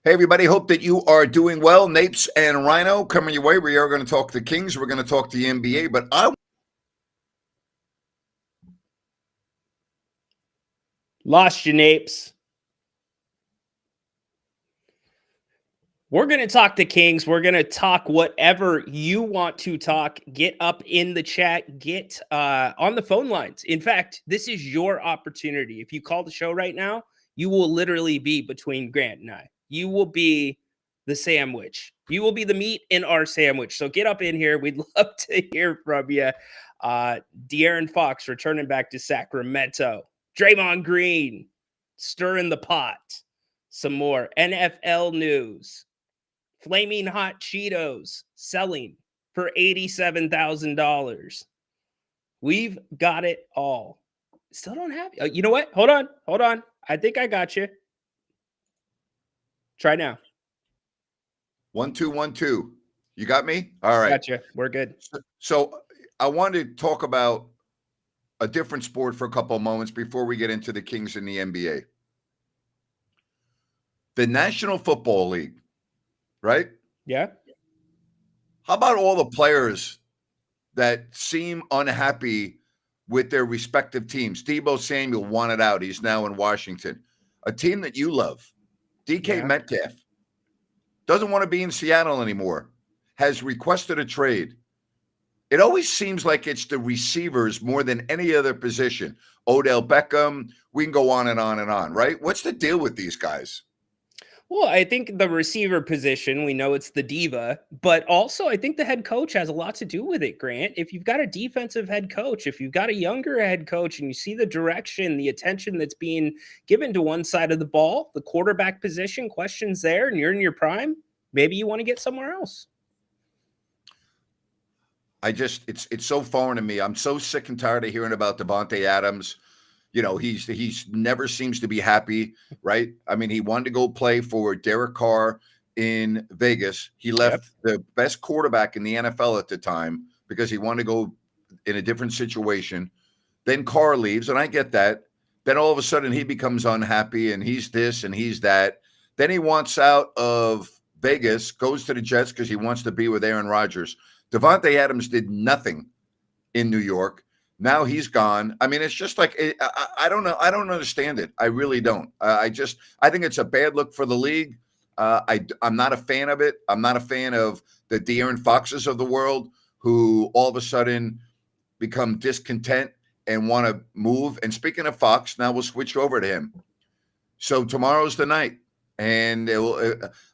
Hey, everybody. Hope that you are doing well. Napes and Rhino coming your way. We are going to talk the Kings. We're going to talk the NBA. But I Lost you, Napes. We're going to talk the Kings. We're going to talk whatever you want to talk. Get up in the chat. Get on the phone lines. In fact, this is your opportunity. If you call the show right now, you will literally be between Grant and I. You will be the sandwich. You will be the meat in our sandwich. So get up in here. We'd love to hear from you. De'Aaron Fox returning back to Sacramento. Draymond Green stirring the pot. Some more NFL news. Flaming hot Cheetos selling for $87,000. We've got it all. Still don't have it. You know what? Hold on. I think I got you. Try now. 1 2 1 2. You got me? All right. Gotcha. We're good. So I wanted to talk about a different sport for a couple of moments before we get into the Kings and the NBA. The National Football League, right? Yeah. How about all the players that seem unhappy with their respective teams? Debo Samuel wanted out. He's now in Washington. A team that you love, DK Metcalf, doesn't want to be in Seattle anymore, has requested a trade. It always seems like it's the receivers more than any other position. Odell Beckham, we can go on and on and on, right? What's the deal with these guys? Well, I think the receiver position, we know it's the diva, but also I think the head coach has a lot to do with it, Grant. If you've got a defensive head coach, if you've got a younger head coach and you see the direction, the attention that's being given to one side of the ball, the quarterback position, questions there, and you're in your prime, maybe you want to get somewhere else. It's so foreign to me. I'm so sick and tired of hearing about Devontae Adams. You know, he's never seems to be happy, right? I mean, he wanted to go play for Derek Carr in Vegas. He left the best quarterback in the NFL at the time because he wanted to go in a different situation. Then Carr leaves, and I get that. Then all of a sudden he becomes unhappy and he's this and he's that. Then he wants out of Vegas, goes to the Jets because he wants to be with Aaron Rodgers. Devontae Adams did nothing in New York. Now he's gone. I mean, it's just like I don't know. I don't understand it. I really don't. I think it's a bad look for the league. I'm not a fan of it. I'm not a fan of the De'Aaron Foxes of the world who all of a sudden become discontent and want to move. And speaking of Fox, now we'll switch over to him. So tomorrow's the night, and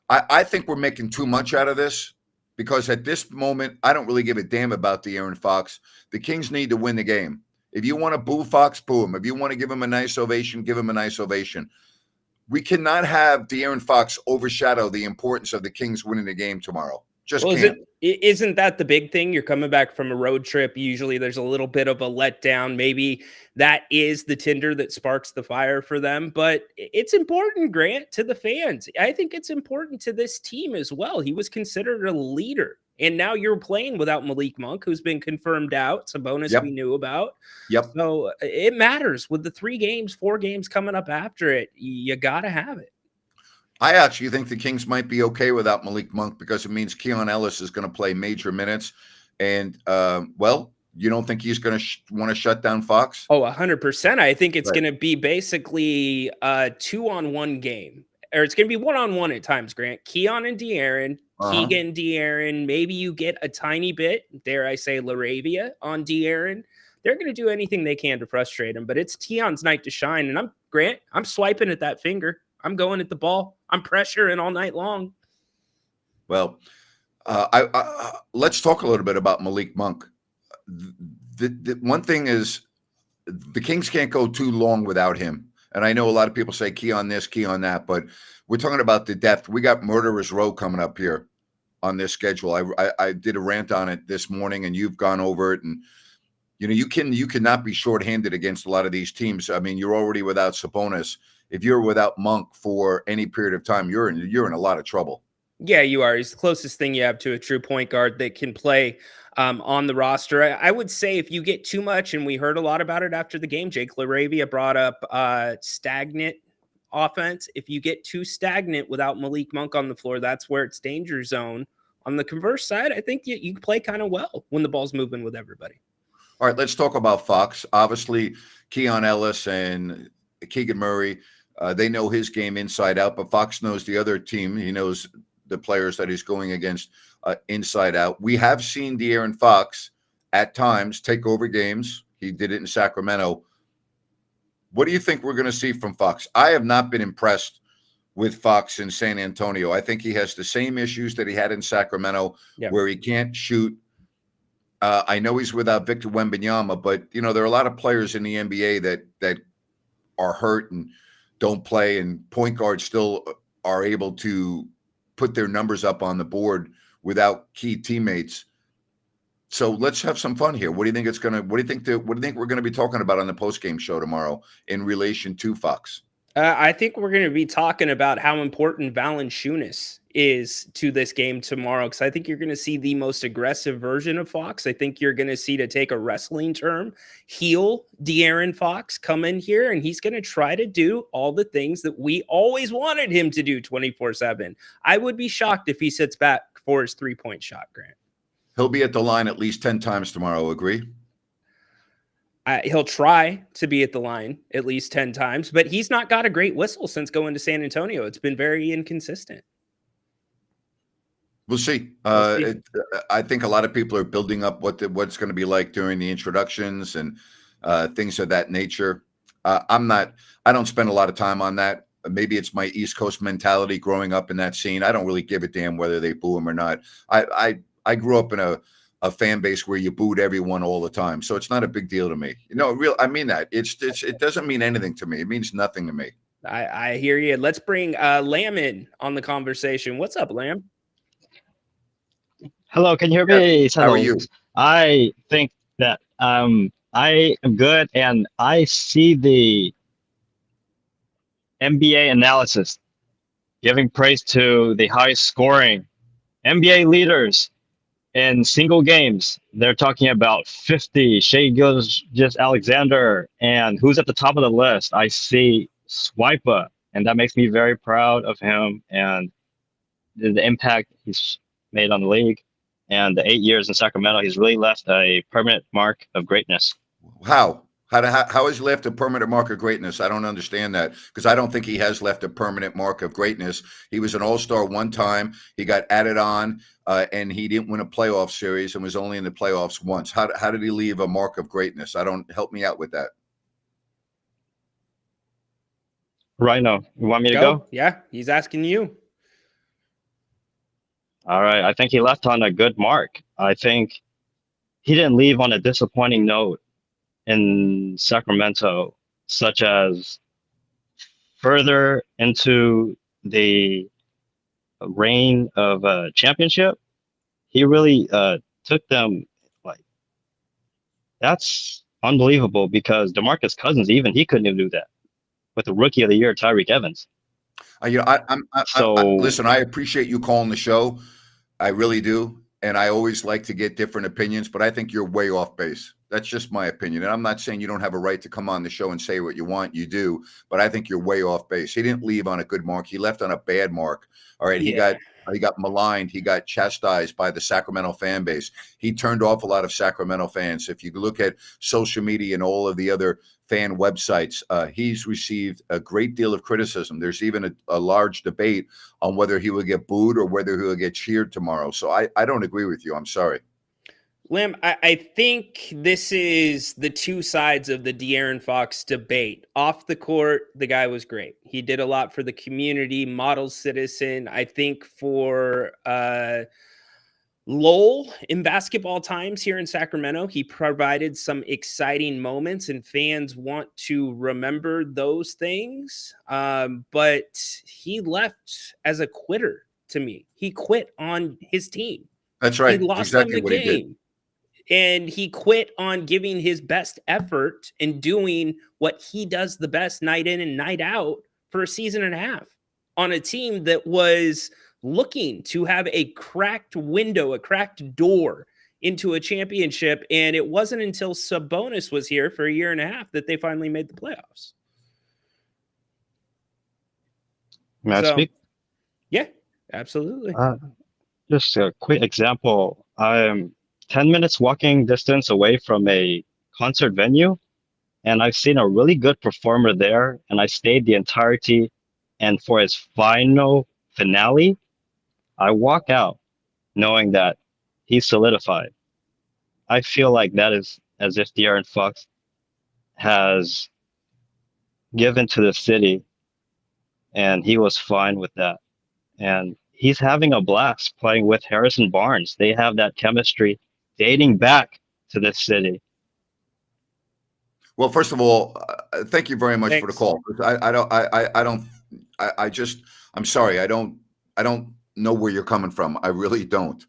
I think we're making too much out of this. Because at this moment, I don't really give a damn about De'Aaron Fox. The Kings need to win the game. If you want to boo Fox, boo him. If you want to give him a nice ovation, give him a nice ovation. We cannot have De'Aaron Fox overshadow the importance of the Kings winning the game tomorrow. Just can't. Isn't that the big thing? You're coming back from a road trip. Usually there's a little bit of a letdown. Maybe that is the tinder that sparks the fire for them. But it's important, Grant, to the fans. I think it's important to this team as well. He was considered a leader. And now you're playing without Malik Monk, who's been confirmed out. It's a bonus we knew about. Yep. So it matters. With the 4 games coming up after it, you got to have it. I actually think the Kings might be okay without Malik Monk because it means Keon Ellis is going to play major minutes. And, well, you don't think he's going to want to shut down Fox? Oh, 100%. I think it's going to be basically a 2-on-1 game. Or it's going to be 1-on-1 at times, Grant. Keon and De'Aaron, Keegan, De'Aaron. Maybe you get a tiny bit, dare I say, Laravia on De'Aaron. They're going to do anything they can to frustrate him. But it's Keon's night to shine. And I'm swiping at that finger. I'm going at the ball. I'm pressuring all night long. Well, let's talk a little bit about Malik Monk. The one thing is the Kings can't go too long without him. And I know a lot of people say key on this, key on that, but we're talking about the depth. We got Murderers Row coming up here on this schedule. I did a rant on it this morning, and you've gone over it. And you cannot be shorthanded against a lot of these teams. I mean, you're already without Sabonis. If you're without Monk for any period of time, you're in a lot of trouble. Yeah, you are. He's the closest thing you have to a true point guard that can play on the roster. I would say if you get too much, and we heard a lot about it after the game, Jake LaRavia brought up stagnant offense. If you get too stagnant without Malik Monk on the floor, that's where it's danger zone. On the converse side, I think you play kind of well when the ball's moving with everybody. All right, let's talk about Fox. Obviously, Keon Ellis and Keegan Murray, they know his game inside out, but Fox knows the other team. He knows the players that he's going against inside out. We have seen De'Aaron Fox at times take over games. He did it in Sacramento. What do you think we're going to see from Fox? I have not been impressed with Fox in San Antonio. I think he has the same issues that he had in Sacramento, where he can't shoot. I know he's without Victor Wembanyama, but there are a lot of players in the NBA that are hurt and don't play, and point guards still are able to put their numbers up on the board without key teammates. So let's have some fun here. What do you think what do you think we're gonna be talking about on the post-game show tomorrow in relation to Fox? I think we're going to be talking about how important Valanciunas is to this game tomorrow, because I think you're going to see the most aggressive version of Fox. I think you're going to see, to take a wrestling term, heel De'Aaron Fox come in here, and he's going to try to do all the things that we always wanted him to do 24/7. I would be shocked if he sits back for his three-point shot, Grant. He'll be at the line at least 10 times tomorrow. Agree? He'll try to be at the line at least 10 times, but he's not got a great whistle since going to San Antonio. It's been very inconsistent. We'll see. I think a lot of people are building up what it's going to be like during the introductions and things of that nature. I don't spend a lot of time on that. Maybe it's my East Coast mentality growing up in that scene. I don't really give a damn whether they boo him or not. I grew up in a fan base where you booed everyone all the time, so it's not a big deal to me. I mean that. It doesn't mean anything to me. It means nothing to me. I hear you. Let's bring Lamb in on the conversation. What's up, Lamb? Hello, can you hear me? How are you? I think that I am good, and I see the NBA analysis giving praise to the highest scoring NBA leaders in single games. They're talking about 50, Shai Gilgeous-Alexander, and who's at the top of the list? I see Swipa, and that makes me very proud of him and the impact he's made on the league. And the 8 years in Sacramento, he's really left a permanent mark of greatness. How has he left a permanent mark of greatness? I don't understand that, because I don't think he has left a permanent mark of greatness. He was an all-star one time. He got added on, and he didn't win a playoff series and was only in the playoffs once. How did he leave a mark of greatness? Help me out with that. Rhino, you want me to go? Yeah, he's asking you. All right. I think he left on a good mark. I think he didn't leave on a disappointing note in Sacramento, such as further into the reign of a championship. He really took them that's unbelievable, because DeMarcus Cousins, even he couldn't even do that with the Rookie of the Year, Tyreek Evans. Listen, I appreciate you calling the show. I really do. And I always like to get different opinions, but I think you're way off base. That's just my opinion. And I'm not saying you don't have a right to come on the show and say what you want. You do. But I think you're way off base. He didn't leave on a good mark. He left on a bad mark. All right. Yeah. He got maligned. He got chastised by the Sacramento fan base. He turned off a lot of Sacramento fans. If you look at social media and all of the other fan websites, he's received a great deal of criticism. There's even a large debate on whether he will get booed or whether he will get cheered tomorrow. So I don't agree with you. I'm sorry. Lim, I think this is the two sides of the De'Aaron Fox debate. Off the court, the guy was great. He did a lot for the community, model citizen. I think for Lowell in basketball times here in Sacramento, he provided some exciting moments, and fans want to remember those things. But he left as a quitter to me. He quit on his team. That's right. He lost exactly them the what game. He did. And he quit on giving his best effort and doing what he does the best night in and night out for a season and a half on a team that was looking to have a cracked window, a cracked door into a championship. And it wasn't until Sabonis was here for a year and a half that they finally made the playoffs. May I So, speak? yeah, absolutely. Just a quick example. I'm 10 minutes walking distance away from a concert venue, and I've seen a really good performer there, and I stayed the entirety. And for his final finale, I walk out knowing that he's solidified. I feel like that is as if De'Aaron Fox has given to the city, and he was fine with that. And he's having a blast playing with Harrison Barnes. They have that chemistry dating back to this city. Well, first of all, thank you very much for the Thanks. call. I just, I'm sorry. I don't know where you're coming from. I really don't.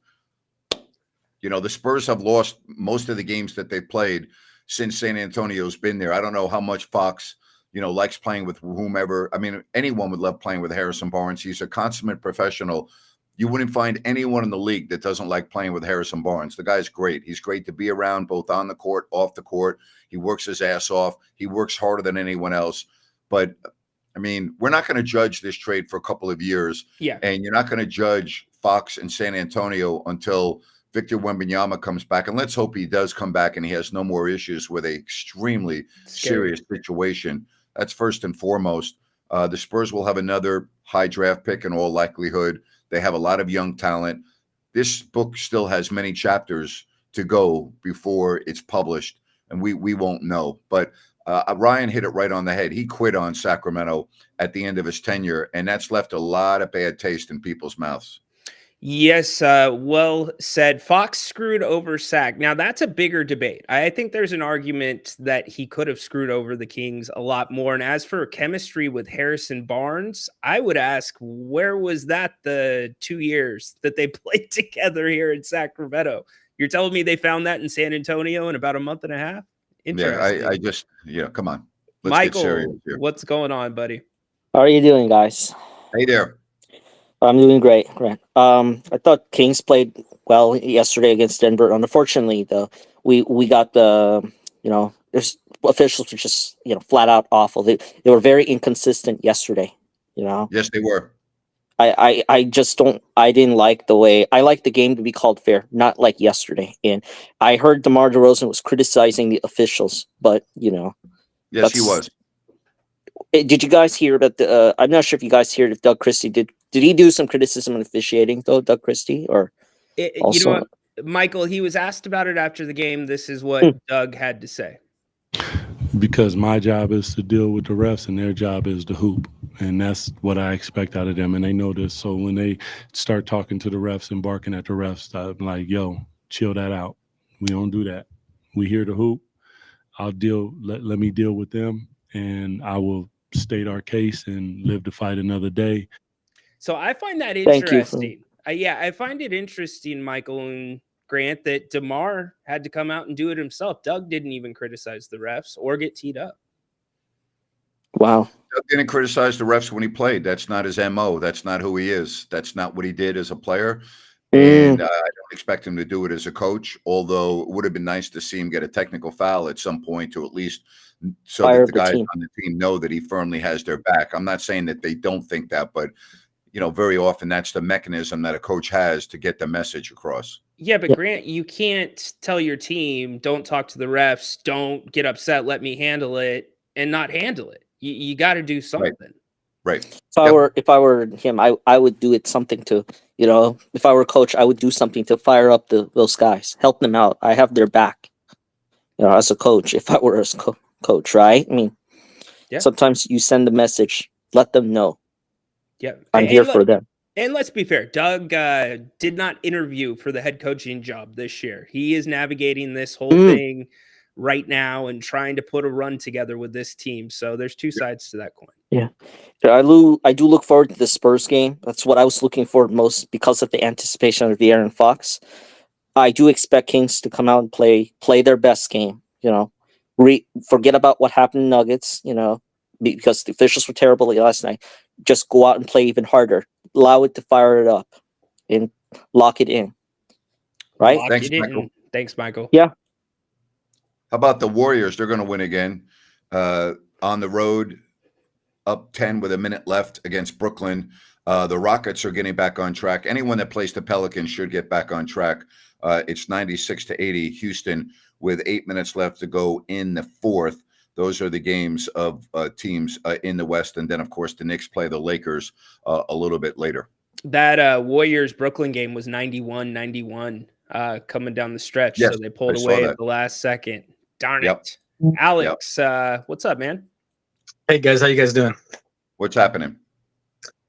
You know, the Spurs have lost most of the games that they played since San Antonio's been there. I don't know how much Fox, likes playing with whomever. I mean, anyone would love playing with Harrison Barnes. He's a consummate professional. You wouldn't find anyone in the league that doesn't like playing with Harrison Barnes. The guy's great. He's great to be around, both on the court, off the court. He works his ass off. He works harder than anyone else. But I mean, we're not going to judge this trade for a couple of years. Yeah. And you're not going to judge Fox and San Antonio until Victor Wembanyama comes back. And let's hope he does come back and he has no more issues with a extremely serious situation. That's first and foremost. The Spurs will have another high draft pick in all likelihood. They have a lot of young talent. This book still has many chapters to go before it's published, and we won't know. But Ryan hit it right on the head. He quit on Sacramento at the end of his tenure, and that's left a lot of bad taste in people's mouths. Yes, well said. Fox screwed over Sac. Now that's a bigger debate. I think there's an argument that he could have screwed over the Kings a lot more. And as for chemistry with Harrison Barnes, I would ask, where was that the 2 years that they played together here in Sacramento? You're telling me they found that in San Antonio in about a month and a half? Interesting. Yeah, I just, come on. Let's get serious Michael, here. what's going on, buddy? How are you doing, guys? Hey there. I'm doing great. I thought Kings played well yesterday against Denver. Unfortunately, though, we got there's officials were just flat out awful. They were very inconsistent yesterday. Yes, they were. I just don't. I didn't like the way. I like the game to be called fair, not like yesterday. And I heard DeMar DeRozan was criticizing the officials, but Yes, he was. Did you guys hear about the? I'm not sure if you guys heard if Doug Christie did. Did he do some criticism on officiating though, Doug Christie, or also? You know what, Michael? He was asked about it after the game. This is what Doug had to say. Because my job is to deal with the refs and their job is to hoop. And that's what I expect out of them. And they know this. So when they start talking to the refs and barking at the refs, I'm like, yo, chill that out. We don't do that. We here to hoop. I'll deal. Let me deal with them. And I will state our case and live to fight another day. So I find that Thank you interesting. I find it interesting, Michael and Grant, that DeMar had to come out and do it himself. Doug didn't even criticize the refs or get teed up. Wow. Doug didn't criticize the refs when he played. That's not his MO. That's not who he is. That's not what he did as a player. And I don't expect him to do it as a coach, although it would have been nice to see him get a technical foul at some point to at least so Fire that the the guys team. on the team know that he firmly has their back. I'm not saying that they don't think that, but very often that's the mechanism that a coach has to get the message across. Yeah, but Grant, you can't tell your team, don't talk to the refs, don't get upset, let me handle it, and not handle it. You got to do something. Right. If I were him, I would do it something to, if I were a coach, I would do something to fire up those guys, help them out. I have their back, as a coach, if I were a coach, right? I mean, sometimes you send a message, let them know. Yeah. I'm here for them. And let's be fair, Doug did not interview for the head coaching job this year. He is navigating this whole thing right now and trying to put a run together with this team. So there's two sides to that coin. Yeah. I do look forward to the Spurs game. That's what I was looking for most because of the anticipation of the De'Aaron Fox. I do expect Kings to come out and play their best game. Forget about what happened in Nuggets. Because the officials were terrible last night. Just go out and play even harder. Allow it to fire it up and lock it in. Right? Thanks, Michael. Thanks, Michael. Yeah. How about the Warriors? They're going to win again on the road up 10 with a minute left against Brooklyn. The Rockets are getting back on track. Anyone that plays the Pelicans should get back on track. It's 96-80. Houston with 8 minutes left to go in the fourth. Those are the games of teams in the West. And then, of course, the Knicks play the Lakers a little bit later. That Warriors-Brooklyn game was 91-91 coming down the stretch. Yes, so they pulled I saw away that. at the last second. Darn Yep. it. Alex, what's up, man? Hey guys, how you guys doing? What's happening?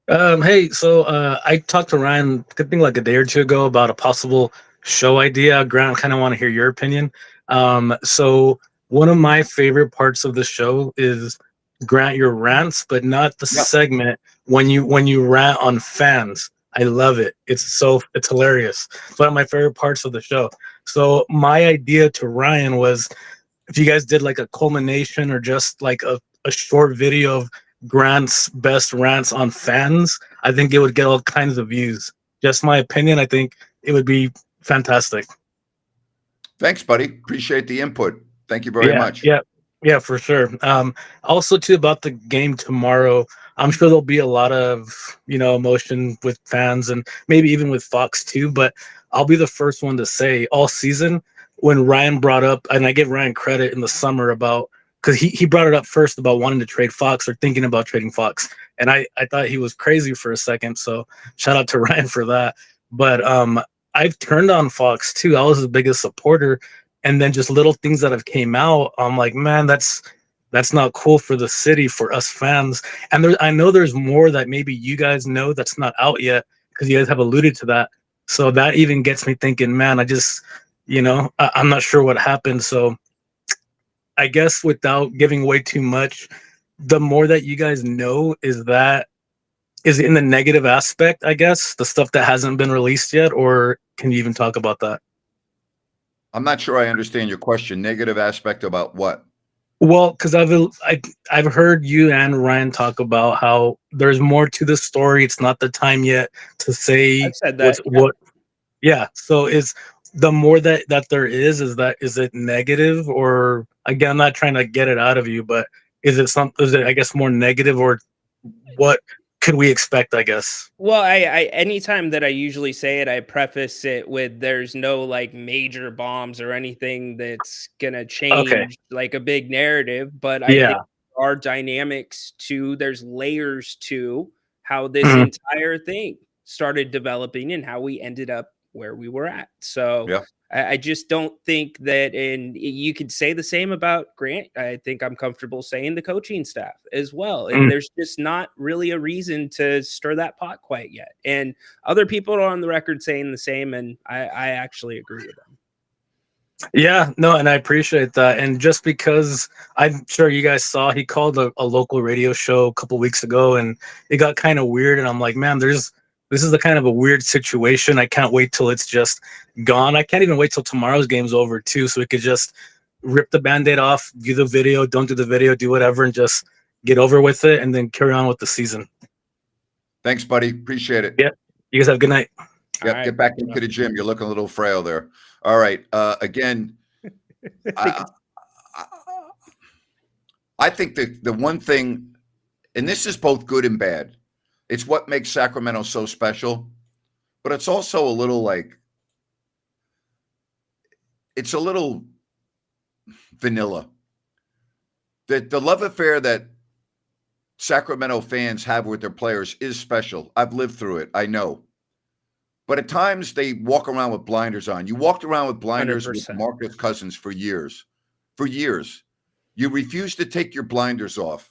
Hey, so I talked to Ryan, I think like a day or two ago, about a possible show idea. Grant, kind of want to hear your opinion. So one of my favorite parts of the show is, Grant, your rants, but not the segment when you rant on fans. I love it. It's hilarious. It's one of my favorite parts of the show. So my idea to Ryan was, if you guys did like a culmination or just like a short video of Grant's best rants on fans, I think it would get all kinds of views. Just my opinion. I think it would be fantastic. Thanks, buddy. Appreciate the input. Thank you very much. Yeah, for sure. Also too, about the game tomorrow, I'm sure there'll be a lot of, emotion with fans and maybe even with Fox too, but I'll be the first one to say, all season, when Ryan brought up, and I give Ryan credit in the summer about, because he brought it up first about wanting to trade Fox or thinking about trading Fox. And I thought he was crazy for a second. So shout out to Ryan for that. But I've turned on Fox too. I was his biggest supporter. And then just little things that have came out, I'm like, man, that's not cool for the city, for us fans. And I know there's more that maybe you guys know that's not out yet, because you guys have alluded to that. So that even gets me thinking, man, I just, I'm not sure what happened. So I guess without giving away too much, the more that you guys know, is it in the negative aspect, I guess, the stuff that hasn't been released yet, or can you even talk about that? I'm not sure I understand your question. Negative aspect about what? Well, because I've heard you and Ryan talk about how there's more to the story. It's not the time yet to say I've said that. what. Yeah. So is the more that there is it negative, or, again, I'm not trying to get it out of you, but is it I guess more negative, or what could we expect, I guess? Well, I anytime that I usually say it, I preface it with, there's no like major bombs or anything that's gonna change like a big narrative, but I think there are dynamics to, there's layers to how this entire thing started developing and how we ended up where we were at. So I just don't think that, and you could say the same about Grant. I think I'm comfortable saying the coaching staff as well. And there's just not really a reason to stir that pot quite yet. And other people are on the record saying the same, and I actually agree with them. Yeah, no, and I appreciate that. And just because I'm sure you guys saw, he called a local radio show a couple weeks ago, and it got kind of weird. And I'm like, man, this is the kind of a weird situation. I can't wait till it's just gone. I can't even wait till tomorrow's game's over too, so we could just rip the Band-Aid off, do the video, don't do the video, do whatever, and just get over with it, and then carry on with the season. Thanks, buddy. Appreciate it. Yeah. You guys have a good night. Yep. Right. Get back into the gym. You're looking a little frail there. All right. Again, I think the one thing, and this is both good and bad, it's what makes Sacramento so special, but it's also a little like, it's a little vanilla. The love affair that Sacramento fans have with their players is special. I've lived through it. I know. But at times they walk around with blinders on. You walked around with blinders 100%. with Marcus Cousins for years. For years. You refused to take your blinders off.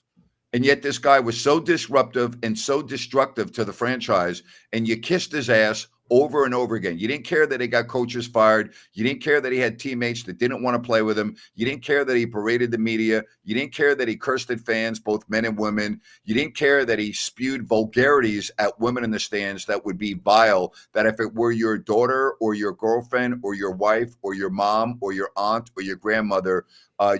And yet this guy was so disruptive and so destructive to the franchise, and you kissed his ass over and over again. You didn't care that he got coaches fired. You didn't care that he had teammates that didn't want to play with him. You didn't care that he paraded the media. You didn't care that he cursed at fans, both men and women. You didn't care that he spewed vulgarities at women in the stands that would be vile, that if it were your daughter or your girlfriend or your wife or your mom or your aunt or your grandmother,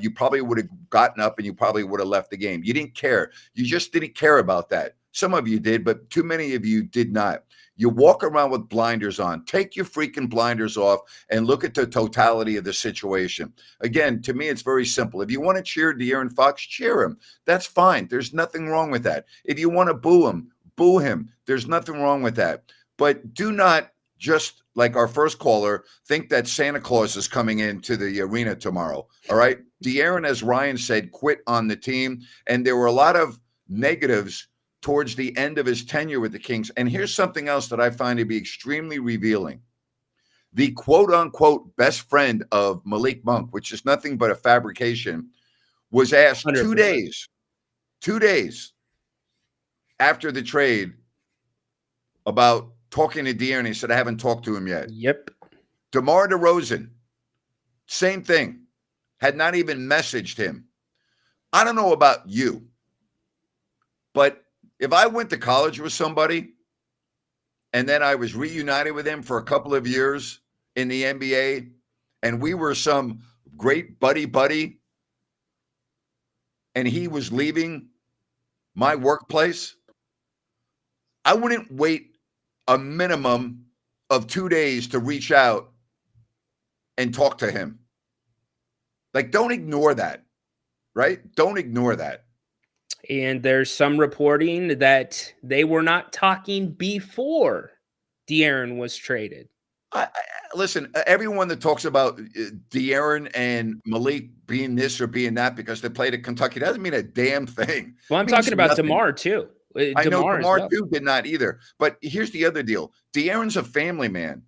you probably would have gotten up and you probably would have left the game. You didn't care. You just didn't care about that. Some of you did, but too many of you did not. You walk around with blinders on. Take your freaking blinders off and look at the totality of the situation. Again, to me, it's very simple. If you want to cheer De'Aaron Fox, cheer him. That's fine. There's nothing wrong with that. If you want to boo him, boo him. There's nothing wrong with that. But do not, just like our first caller, think that Santa Claus is coming into the arena tomorrow. All right. De'Aaron, as Ryan said, quit on the team. And there were a lot of negatives towards the end of his tenure with the Kings. And here's something else that I find to be extremely revealing. The quote unquote best friend of Malik Monk, which is nothing but a fabrication, was asked 100%. 2 days after the trade about talking to De'Aaron. He said, I haven't talked to him yet. Yep. DeMar DeRozan, same thing, had not even messaged him. I don't know about you, but if I went to college with somebody and then I was reunited with him for a couple of years in the NBA and we were some great buddy, and he was leaving my workplace, I wouldn't wait a minimum of 2 days to reach out and talk to him. Like, don't ignore that, right? Don't ignore that. And there's some reporting that they were not talking before De'Aaron was traded. Listen, everyone that talks about De'Aaron and Malik being this or being that because they played at Kentucky doesn't mean a damn thing. Well, I'm It means talking about nothing. DeMar too. I know DeMar as DeMar well. too did not either. But here's the other deal. De'Aaron's a family man.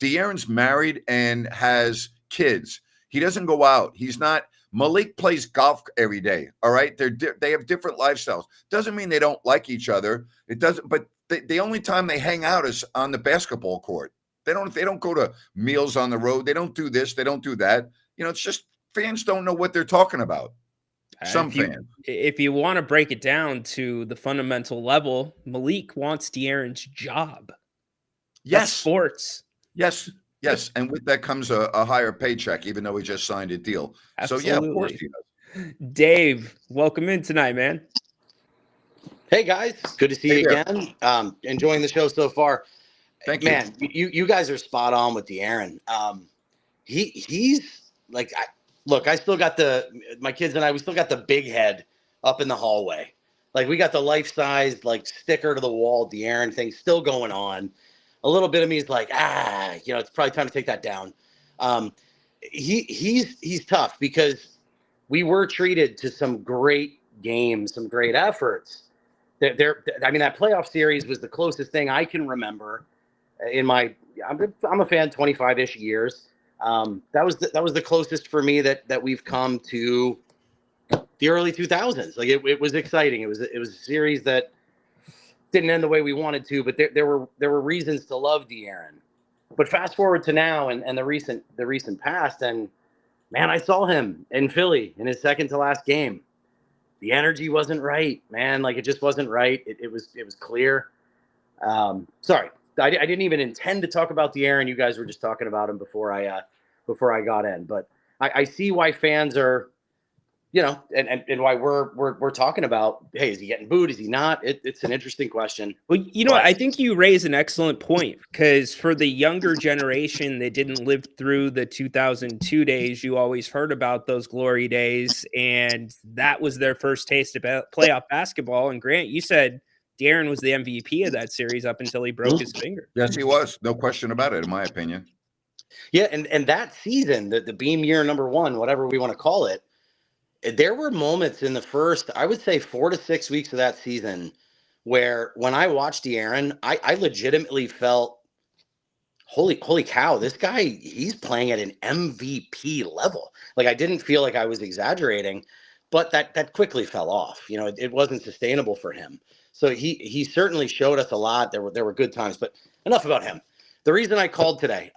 De'Aaron's married and has kids. He doesn't go out. He's not. Malik plays golf every day. All right. They have different lifestyles. Doesn't mean they don't like each other. It doesn't. But the only time they hang out is on the basketball court. They don't go to meals on the road. They don't do this. They don't do that. You know, it's just fans don't know what they're talking about. Some fans. If you want to break it down to the fundamental level, Malik wants De'Aaron's job. Yes. That's sports. Yes. Yes. And with that comes a higher paycheck, even though he just signed a deal. Absolutely. So, yeah, of course he does. Dave, welcome in tonight, man. Hey, guys. Good to see you again. Enjoying the show so far. Thank you. Man, you guys are spot on with De'Aaron. He's like, I still got my kids and I, we still got the big head up in the hallway. Like, we got the life-size, like, sticker to the wall De'Aaron thing still going on. A little bit of me is like, it's probably time to take that down. He's tough because we were treated to some great games, some great efforts. That playoff series was the closest thing I can remember in my. I'm a fan 25-ish years. That was the closest for me that we've come to the early 2000s. Like, it was exciting. It was a series that didn't end the way we wanted to, but there were reasons to love De'Aaron. But fast forward to now and the recent past, and man, I saw him in Philly in his second to last game. The energy wasn't right, man. Like, it just wasn't right. It was clear. Sorry, I didn't even intend to talk about De'Aaron. You guys were just talking about him before I got in. But I see why fans are, and why we're talking about, hey, is he getting booed? Is he not? It's an interesting question. Well, what? I think you raise an excellent point, because for the younger generation that didn't live through the 2002 days, you always heard about those glory days, and that was their first taste of playoff basketball. And Grant, you said De'Aaron was the MVP of that series up until he broke his finger. Yes, he was. No question about it, in my opinion. Yeah, and that season, the Beam year number 1, whatever we want to call it, there were moments in the first, I would say 4 to 6 weeks of that season where when I watched De'Aaron, I legitimately felt, holy cow, this guy, he's playing at an MVP level. Like, I didn't feel like I was exaggerating, but that quickly fell off. It wasn't sustainable for him. So he certainly showed us a lot. There were good times, but enough about him. The reason I called today,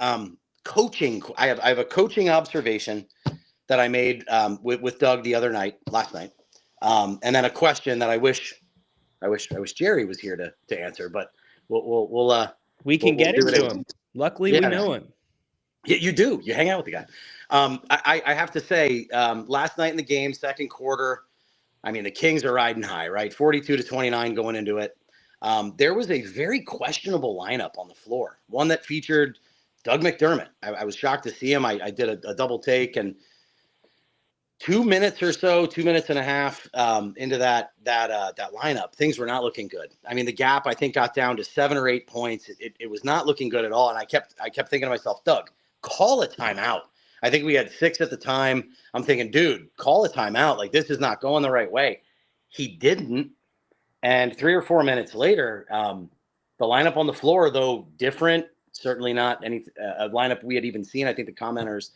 coaching. I have a coaching observation that I made with Doug last night, and then a question that I wish Jerry was here to answer, but we can get into him. Luckily, we know him. Yeah, you do. You hang out with the guy. I have to say, last night in the game, second quarter, I mean, the Kings are riding high, right? 42-29 going into it. there was a very questionable lineup on the floor, one that featured Doug McDermott. I was shocked to see him. I did a double take, and 2 minutes or so, 2 minutes and a half into that lineup, things were not looking good. I mean, the gap I think got down to 7 or 8 points. It was not looking good at all. And I kept thinking to myself, Doug, call a timeout. I think we had 6 at the time. I'm thinking, dude, call a timeout. Like, this is not going the right way. He didn't. And 3 or 4 minutes later, the lineup on the floor, though different, certainly not any a lineup we had even seen. I think the commentators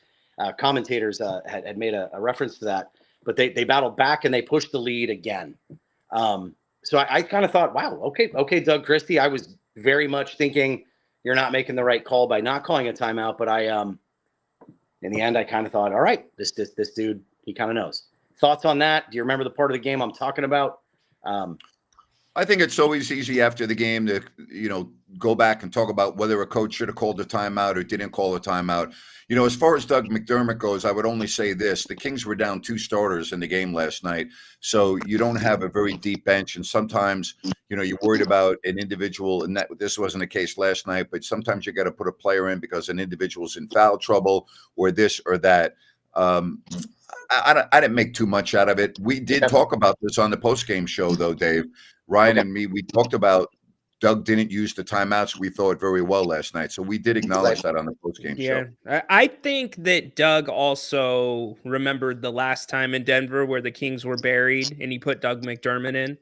had made a reference to that, but they battled back and they pushed the lead again. So I kind of thought, wow, okay, Doug Christie. I was very much thinking you're not making the right call by not calling a timeout, but in the end, I kind of thought, all right, this dude, he kind of knows. Thoughts on that? Do you remember the part of the game I'm talking about? I think it's always easy after the game to, go back and talk about whether a coach should have called a timeout or didn't call a timeout. As far as Doug McDermott goes, I would only say this. The Kings were down 2 starters in the game last night, so you don't have a very deep bench. And sometimes, you're worried about an individual, and this wasn't the case last night, but sometimes you got to put a player in because an individual's in foul trouble or this or that. I didn't make too much out of it. We did talk about this on the post-game show, though, Dave. Ryan and me, we talked about Doug didn't use the timeouts. We thought very well last night. So we did acknowledge that on the post-game show. I think that Doug also remembered the last time in Denver where the Kings were buried and he put Doug McDermott in.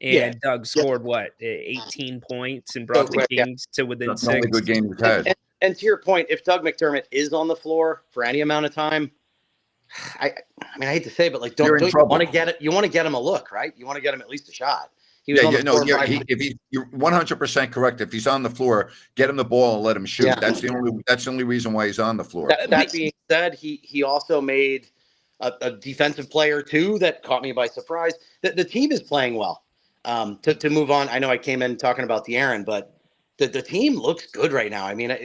And Doug scored, 18 points and brought the Kings to within That's 6. the only good game he's had. And to your point, if Doug McDermott is on the floor for any amount of time, I mean, I hate to say, but like, don't you want to get it? You want to get him a look, right? You want to get him at least a shot. He was on the floor. You're 100% correct. If he's on the floor, get him the ball and let him shoot. Yeah. That's the only reason why he's on the floor. That being said, he also made a defensive player too that caught me by surprise. The team is playing well. To move on, I know I came in talking about De'Aaron, but the team looks good right now. I mean,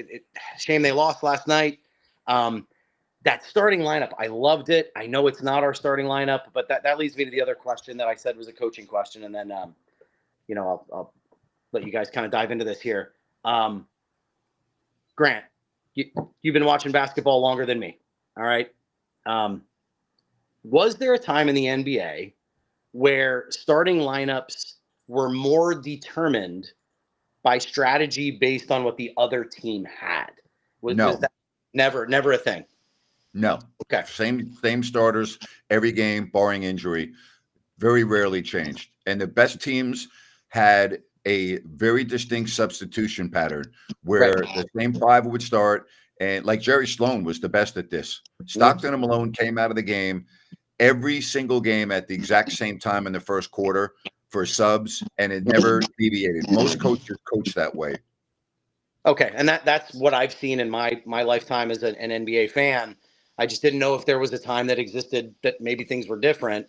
shame they lost last night. That starting lineup, I loved it. I know it's not our starting lineup, but that leads me to the other question that I said was a coaching question, and then I'll let you guys kind of dive into this here. Grant, you've been watching basketball longer than me. All right. Was there a time in the NBA where starting lineups were more determined by strategy based on what the other team had? Was that never a thing? No. Okay. Same starters every game, barring injury. Very rarely changed. And the best teams had a very distinct substitution pattern where the same 5 would start. And like Jerry Sloan was the best at this. Stockton and Malone came out of the game every single game at the exact same time in the first quarter for subs, and it never deviated. Most coaches coach that way. Okay. And that's what I've seen in my lifetime as an NBA fan. I just didn't know if there was a time that existed that maybe things were different.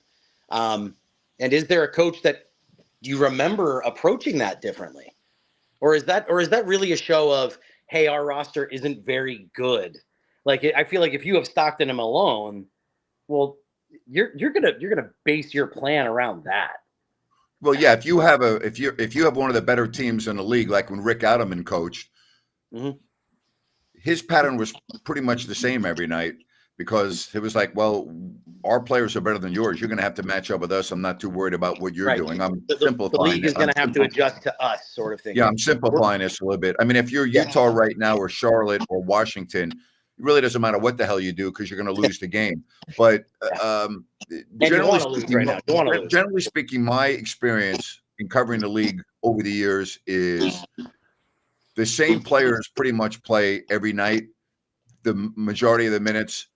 And is there a coach that you remember approaching that differently? Or is that really a show of, hey, our roster isn't very good? Like, I feel like if you have Stockton and Malone, well, you're gonna base your plan around that. Well, yeah, if you have one of the better teams in the league, like when Rick Adelman coached, his pattern was pretty much the same every night. Because it was like, well, our players are better than yours. You're going to have to match up with us. I'm not too worried about what you're doing. I'm simplifying. The league is going to have to adjust to us, sort of thing. Yeah, I'm simplifying this a little bit. I mean, if you're Utah right now or Charlotte or Washington, it really doesn't matter what the hell you do because you're going to lose the game. But generally speaking, my experience in covering the league over the years is the same players pretty much play every night, the majority of the minutes,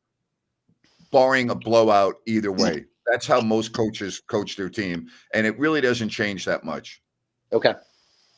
barring a blowout either way. That's how most coaches coach their team, and it really doesn't change that much. Okay.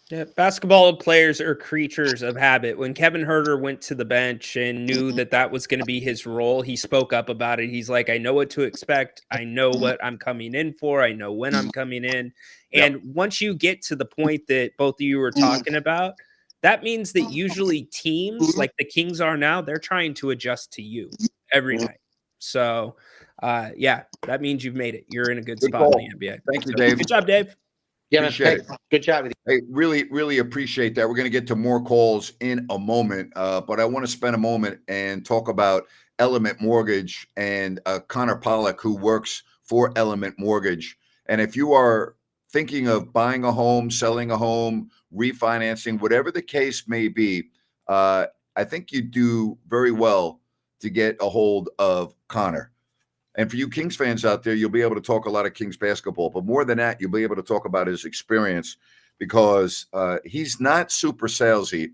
Yeah, basketball players are creatures of habit. When Kevin Huerter went to the bench and knew that was going to be his role, he spoke up about it. He's like, I know what to expect. I know what I'm coming in for. I know when I'm coming in. And once you get to the point that both of you were talking about, that means that usually teams like the Kings are now, they're trying to adjust to you every night. So, that means you've made it. You're in a good spot in the NBA. Thank you, Dave. Good job, Dave. Yeah, man. Appreciate Thanks. Good chat with you. Hey, really, really appreciate that. We're going to get to more calls in a moment, but I want to spend a moment and talk about Element Mortgage and Connor Pollock, who works for Element Mortgage. And if you are thinking of buying a home, selling a home, refinancing, whatever the case may be, I think you do very well to get a hold of Connor. And for you Kings fans out there, you'll be able to talk a lot of Kings basketball. But more than that, you'll be able to talk about his experience because he's not super salesy.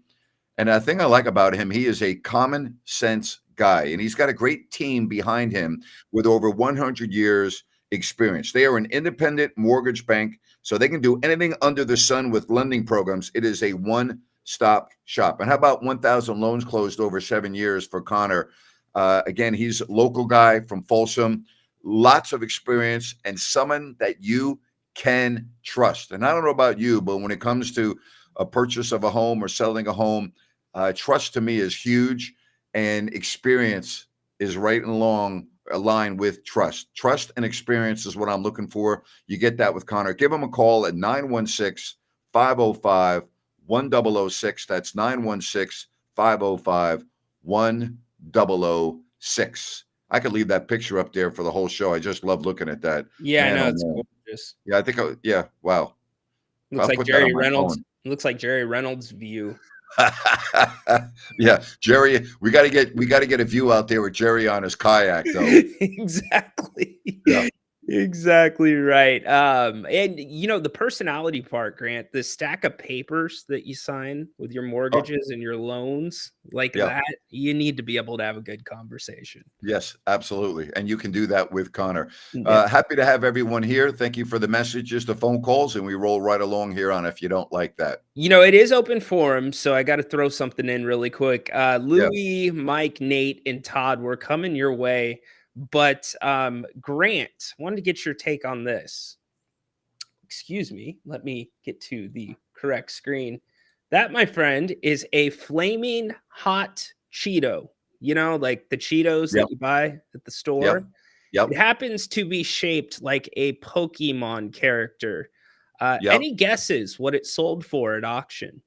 And the thing I like about him, he is a common sense guy. And he's got a great team behind him with over 100 years experience. They are an independent mortgage bank, so they can do anything under the sun with lending programs. It is a one-stop shop. And how about 1,000 loans closed over 7 years for Connor? Again, he's a local guy from Folsom, lots of experience, and someone that you can trust. And I don't know about you, but when it comes to a purchase of a home or selling a home, trust to me is huge, and experience is right along aligned with trust. Trust and experience is what I'm looking for. You get that with Connor. Give him a call at 916-505-1006. That's 916-505-1006. I could leave that picture up there for the whole show. I just love looking at that. Yeah, Man, I know oh, it's man. gorgeous. Yeah, I think. Yeah, wow. Looks I'll like put that on Jerry my Reynolds. phone. Looks like Jerry Reynolds' view. Yeah, Jerry, we got to get a view out there with Jerry on his kayak, though. Exactly. Yeah. Exactly right. And you know, the personality part, Grant, the stack of papers that you sign with your mortgages and your loans, like Yeah. that, you need to be able to have a good conversation. Yes, absolutely. And you can do that with Connor. Yeah. Happy to have everyone here. Thank you for the messages, the phone calls, and we roll right along here on If You Don't Like That. You know, it is open forum, so I got to throw something in really quick. Louis, Mike, Nate, and Todd, we're coming your way. But Grant, wanted to get your take on this. Excuse me. Let me get to the correct screen. That, my friend, is a flaming hot Cheeto. You know, like the Cheetos Yep. that you buy at the store. Yep. It happens to be shaped like a Pokemon character. Yep. Any guesses what it sold for at auction?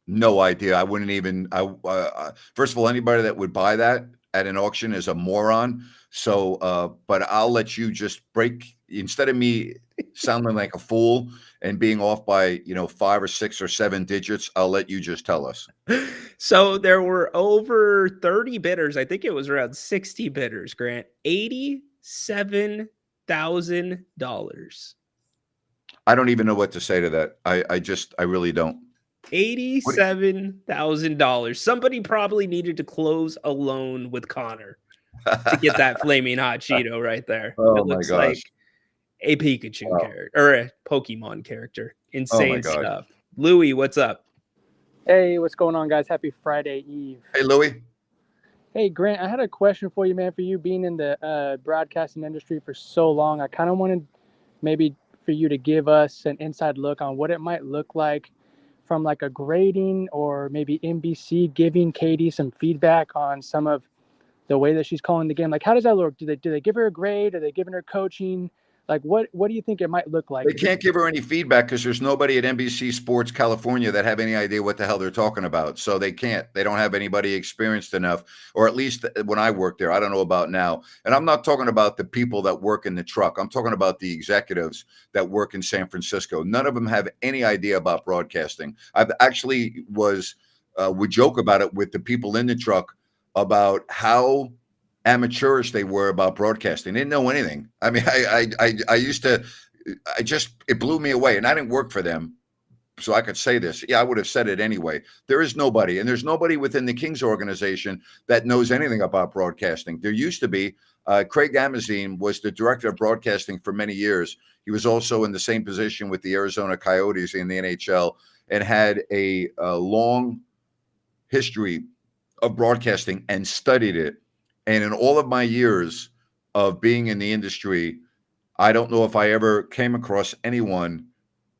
No idea. I wouldn't even. First of all, anybody that would buy that at an auction is a moron. So, but I'll let you just break, instead of me sounding like a fool and being off by 5 or 6 or 7 digits. I'll let you just tell us. So there were over 30 bidders. I think it was around 60 bidders. Grant, $87,000. I don't even know what to say to that. I really don't. $87,000. Somebody probably needed to close a loan with Connor to get that flaming hot Cheeto right there. Oh, it my looks gosh. like a Pikachu character or a Pokemon character. Insane gosh. stuff. Louis, what's up? Hey, what's going on, guys? Happy Friday Eve. Hey, Louis. Hey, Grant, I had a question for you, man. For you being in the broadcasting industry for so long, I kind of wanted maybe for you to give us an inside look on what it might look like from like a grading, or maybe NBC giving Katie some feedback on some of the way that she's calling the game. Like, how does that look? Do they give her a grade? Are they giving her coaching? Like, what do you think it might look like? They can't give her any feedback because there's nobody at NBC Sports California that have any idea what the hell they're talking about. So they can't. They don't have anybody experienced enough, or at least when I worked there. I don't know about now. And I'm not talking about the people that work in the truck. I'm talking about the executives that work in San Francisco. None of them have any idea about broadcasting. I've actually would joke about it with the people in the truck about how amateurish they were about broadcasting. They didn't know anything. I mean, I used to, it blew me away, and I didn't work for them, so I could say this. Yeah, I would have said it anyway. There is nobody, and there's nobody within the Kings organization that knows anything about broadcasting. There used to be. Craig Amazine was the director of broadcasting for many years. He was also in the same position with the Arizona Coyotes in the NHL and had a long history of broadcasting and studied it. And in all of my years of being in the industry, I don't know if I ever came across anyone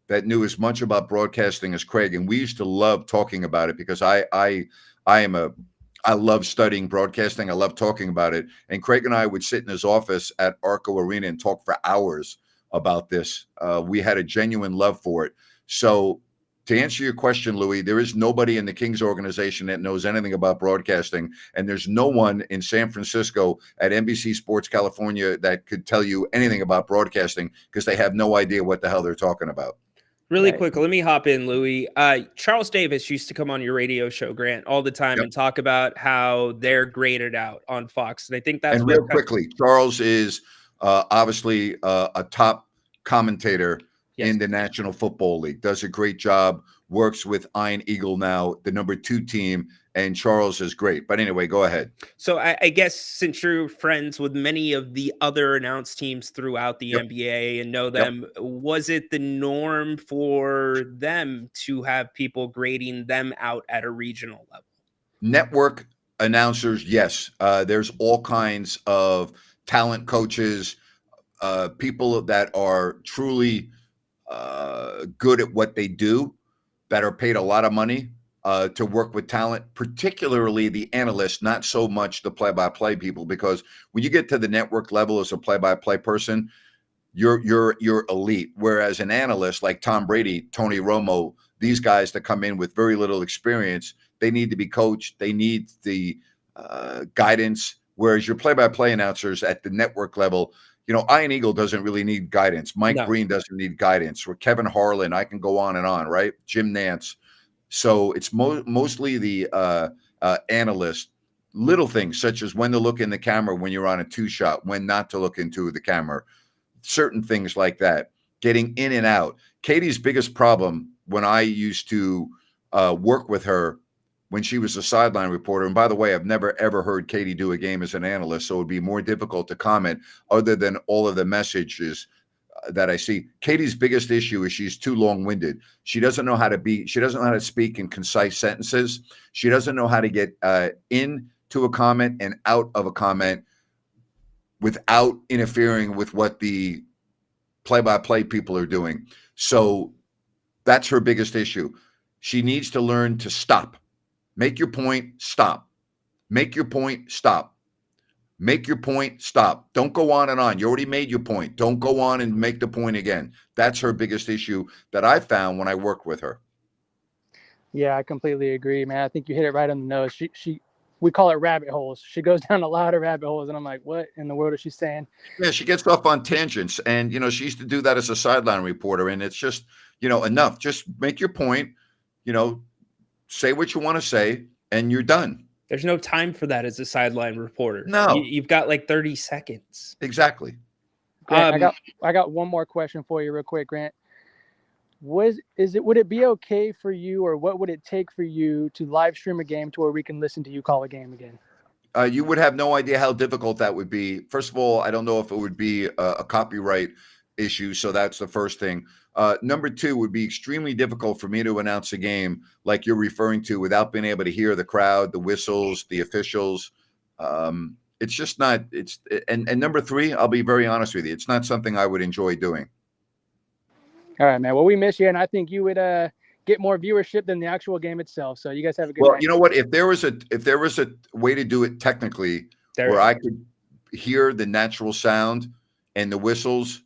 that knew as much about broadcasting as Craig. And we used to love talking about it because I love studying broadcasting. I love talking about it. And Craig and I would sit in his office at Arco Arena and talk for hours about this. We had a genuine love for it. So to answer your question, Louis, there is nobody in the Kings organization that knows anything about broadcasting, and there's no one in San Francisco at NBC Sports California that could tell you anything about broadcasting because they have no idea what the hell they're talking about. Really quick, let me hop in, Louis. Charles Davis used to come on your radio show, Grant, all the time and talk about how they're graded out on Fox. And I think that's and real quickly, Charles is obviously a top commentator in the National Football League, does a great job, works with Iron Eagle now, the #2 team, and Charles is great. But anyway, go ahead. So I guess since you're friends with many of the other announced teams throughout the NBA and know them, was it the norm for them to have people grading them out at a regional level? Network announcers, yes. There's all kinds of talent coaches, people that are truly good at what they do, that are paid a lot of money to work with talent, particularly the analysts, not so much the play-by-play people, because when you get to the network level as a play-by-play person, you're elite. Whereas an analyst like Tom Brady, Tony Romo, these guys that come in with very little experience, they need to be coached. They need the guidance. Whereas your play-by-play announcers at the network level, you know, Iron Eagle doesn't really need guidance. Mike Green doesn't need guidance. Or Kevin Harlan, I can go on and on, right? Jim Nance. So it's mostly the analyst, little things such as when to look in the camera when you're on a 2-shot, when not to look into the camera, certain things like that, getting in and out. Katie's biggest problem when I used to work with her when she was a sideline reporter, and by the way, I've never, ever heard Katie do a game as an analyst, so it would be more difficult to comment other than all of the messages that I see. Katie's biggest issue is she's too long-winded. She doesn't know how to speak in concise sentences. She doesn't know how to get into a comment and out of a comment without interfering with what the play-by-play people are doing. So that's her biggest issue. She needs to learn to stop. Make your point, stop. Make your point, stop. Make your point, stop. Don't go on and on. You already made your point. Don't go on and make the point again. That's her biggest issue that I found when I worked with her. Yeah, I completely agree, man. I think you hit it right on the nose. We call it rabbit holes. She goes down a lot of rabbit holes, and I'm like, what in the world is she saying? Yeah, she gets off on tangents, and, you know, she used to do that as a sideline reporter, and it's just, you know, enough. Just make your point, you know, say what you want to say, and you're done. There's no time for that as a sideline reporter. No. You've got like 30 seconds. Exactly. Grant, I got one more question for you real quick, Grant. Would it be okay for you, or what would it take for you to live stream a game to where we can listen to you call a game again? You would have no idea how difficult that would be. First of all, I don't know if it would be a copyright issue, so that's the first thing. Number two, would be extremely difficult for me to announce a game like you're referring to without being able to hear the crowd, the whistles, the officials. It's just not. And number three, I'll be very honest with you, it's not something I would enjoy doing. All right, man. Well, we miss you, and I think you would get more viewership than the actual game itself. So you guys have a good night. You know what? If there was a way to do it technically where I could hear the natural sound and the whistles,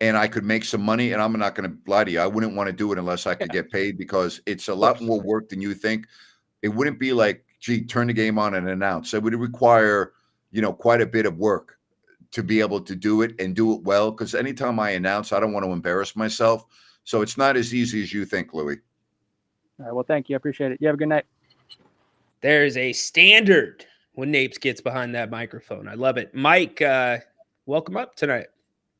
and I could make some money, and I'm not going to lie to you, I wouldn't want to do it unless I could get paid, because it's a lot more work than you think. It wouldn't be like, gee, turn the game on and announce. It would require, you know, quite a bit of work to be able to do it and do it well, because anytime I announce, I don't want to embarrass myself. So it's not as easy as you think, Louis. All right. Well, thank you. I appreciate it. You have a good night. There's a standard when Napes gets behind that microphone. I love it. Mike, welcome up tonight.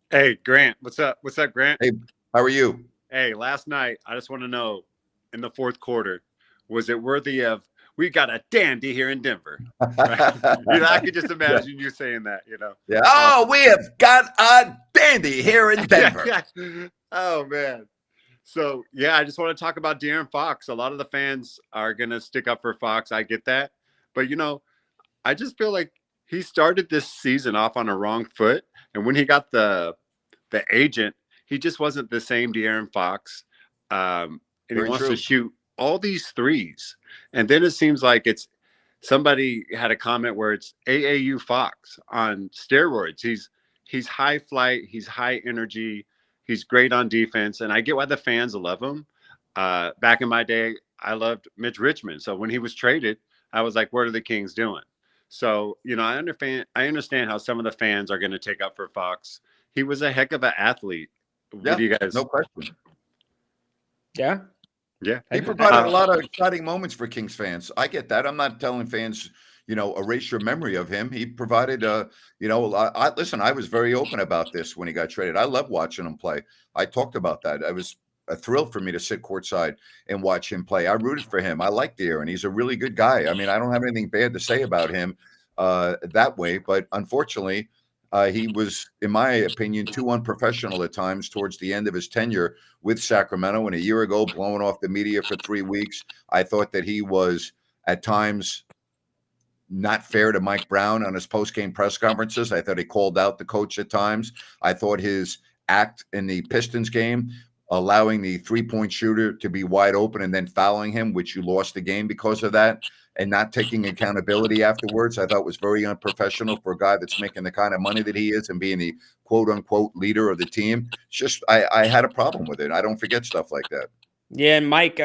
Hey, Grant. What's up? What's up, Grant? Hey, how are you? Hey, last night, I just want to know, in the fourth quarter, was it worthy of, we got a dandy here in Denver? Right? You know, I could just imagine you saying that, you know. Yeah. Oh, we have got a dandy here in Denver. Yeah. Oh, man. So, yeah, I just want to talk about De'Aaron Fox. A lot of the fans are going to stick up for Fox. I get that. But, you know, I just feel like he started this season off on a wrong foot. And when he got the agent, he just wasn't the same De'Aaron Fox. And he wants to shoot all these threes. And then it seems like somebody had a comment where it's AAU Fox on steroids. he's high flight, he's high energy, he's great on defense, and I get why the fans love him. Back in my day, I loved Mitch Richmond. So when he was traded, I was like, what are the Kings doing? So, I understand how some of the fans are going to take up for Fox. He was a heck of an athlete. What do you guys? No question. Yeah. Yeah. He provided a lot of exciting moments for Kings fans. I get that. I'm not telling fans, erase your memory of him. He provided, listen, I was very open about this when he got traded. I love watching him play. I talked about that. It was a thrill for me to sit courtside and watch him play. I rooted for him. I liked De'Aaron. He's a really good guy. I mean, I don't have anything bad to say about him that way, but unfortunately, he was, in my opinion, too unprofessional at times towards the end of his tenure with Sacramento. And a year ago, blowing off the media for 3 weeks, I thought that he was at times not fair to Mike Brown on his post-game press conferences. I thought he called out the coach at times. I thought his act in the Pistons game, allowing the three-point shooter to be wide open and then fouling him, which you lost the game because of that, and not taking accountability afterwards, I thought was very unprofessional for a guy that's making the kind of money that he is and being the quote-unquote leader of the team. It's just I had a problem with it. I don't forget stuff like that. Yeah, and Mike,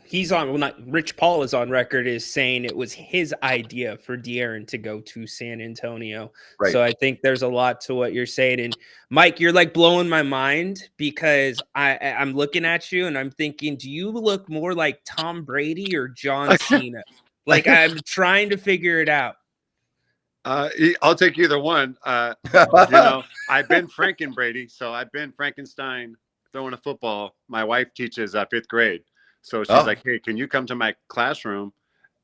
he's on. Well, not Rich Paul is on record as saying it was his idea for De'Aaron to go to San Antonio. Right. So I think there's a lot to what you're saying. And Mike, you're like blowing my mind because I'm looking at you and I'm thinking, do you look more like Tom Brady or John Cena? Like I'm trying to figure it out. I'll take either one. I've been Franken Brady, so I've been Frankenstein throwing a football. My wife teaches 5th grade. So she's like, hey, can you come to my classroom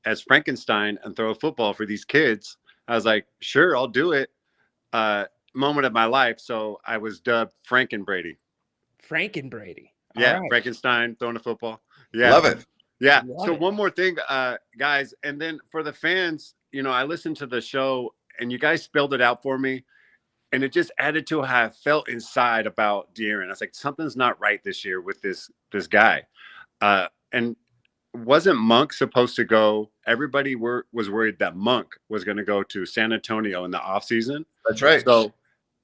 as Frankenstein and throw a football for these kids? I was like, sure, I'll do it. Moment of my life. So I was dubbed Franken Brady. Franken Brady. Yeah, right. Frankenstein throwing a football. Yeah. Love it. Yeah. So one more thing, guys. And then for the fans, I listened to the show and you guys spelled it out for me. And it just added to how I felt inside about De'Aaron. I was like, something's not right this year with this guy. And wasn't Monk supposed to go? Everybody was worried that Monk was going to go to San Antonio in the offseason. That's right. So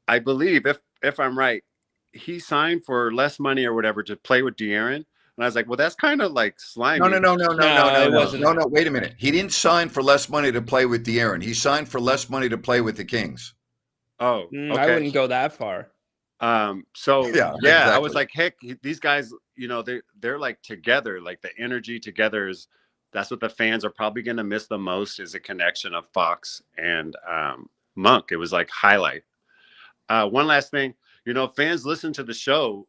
I believe, if I'm right, he signed for less money or whatever to play with De'Aaron. And I was like, well, that's kind of like slimy. No. Wait a minute. He didn't sign for less money to play with De'Aaron. He signed for less money to play with the Kings. Oh, okay. I wouldn't go that far. So exactly. I was like, heck, these guys, they're like together, like the energy together that's what the fans are probably going to miss the most is a connection of Fox and Monk. It was like highlight. One last thing, fans listen to the show.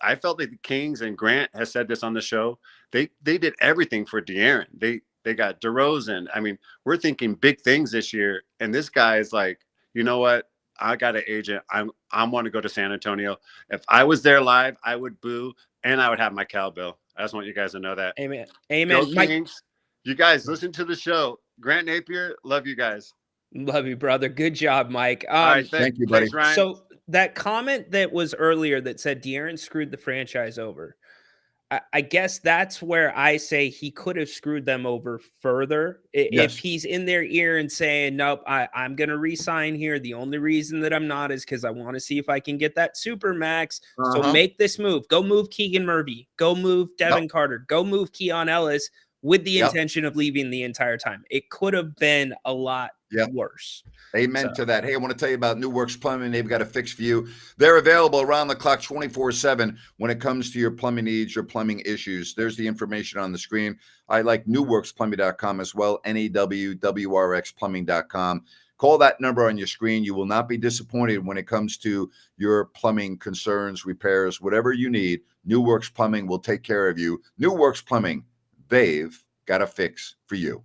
I felt that the Kings, and Grant has said this on the show, they did everything for De'Aaron. They got DeRozan. I mean, we're thinking big things this year, and this guy is like, you know what? I got an agent. I want to go to San Antonio. If I was there live, I would boo and I would have my cowbell. I just want you guys to know that. Amen. Go Kings. You guys listen to the show. Grant Napier, love you guys. Love you, brother. Good job, Mike. All right, thank you, buddy. Thanks, Ryan. So that comment that was earlier that said De'Aaron screwed the franchise over. I guess that's where I say he could have screwed them over further. If he's in their ear and saying, nope, I'm going to re-sign here. The only reason that I'm not is because I want to see if I can get that super max. So make this move. Go move Keegan Murphy. Go move Devin Carter. Go move Keon Ellis with the intention of leaving the entire time. It could have been a lot worse. Amen to that. Hey, I want to tell you about New Works Plumbing. They've got a fix for you. They're available around the clock 24/7 when it comes to your plumbing needs, your plumbing issues. There's the information on the screen. I like newworksplumbing.com as well, NEWWRXplumbing.com. Call that number on your screen. You will not be disappointed when it comes to your plumbing concerns, repairs, whatever you need. New Works Plumbing will take care of you. New Works Plumbing, they've got a fix for you.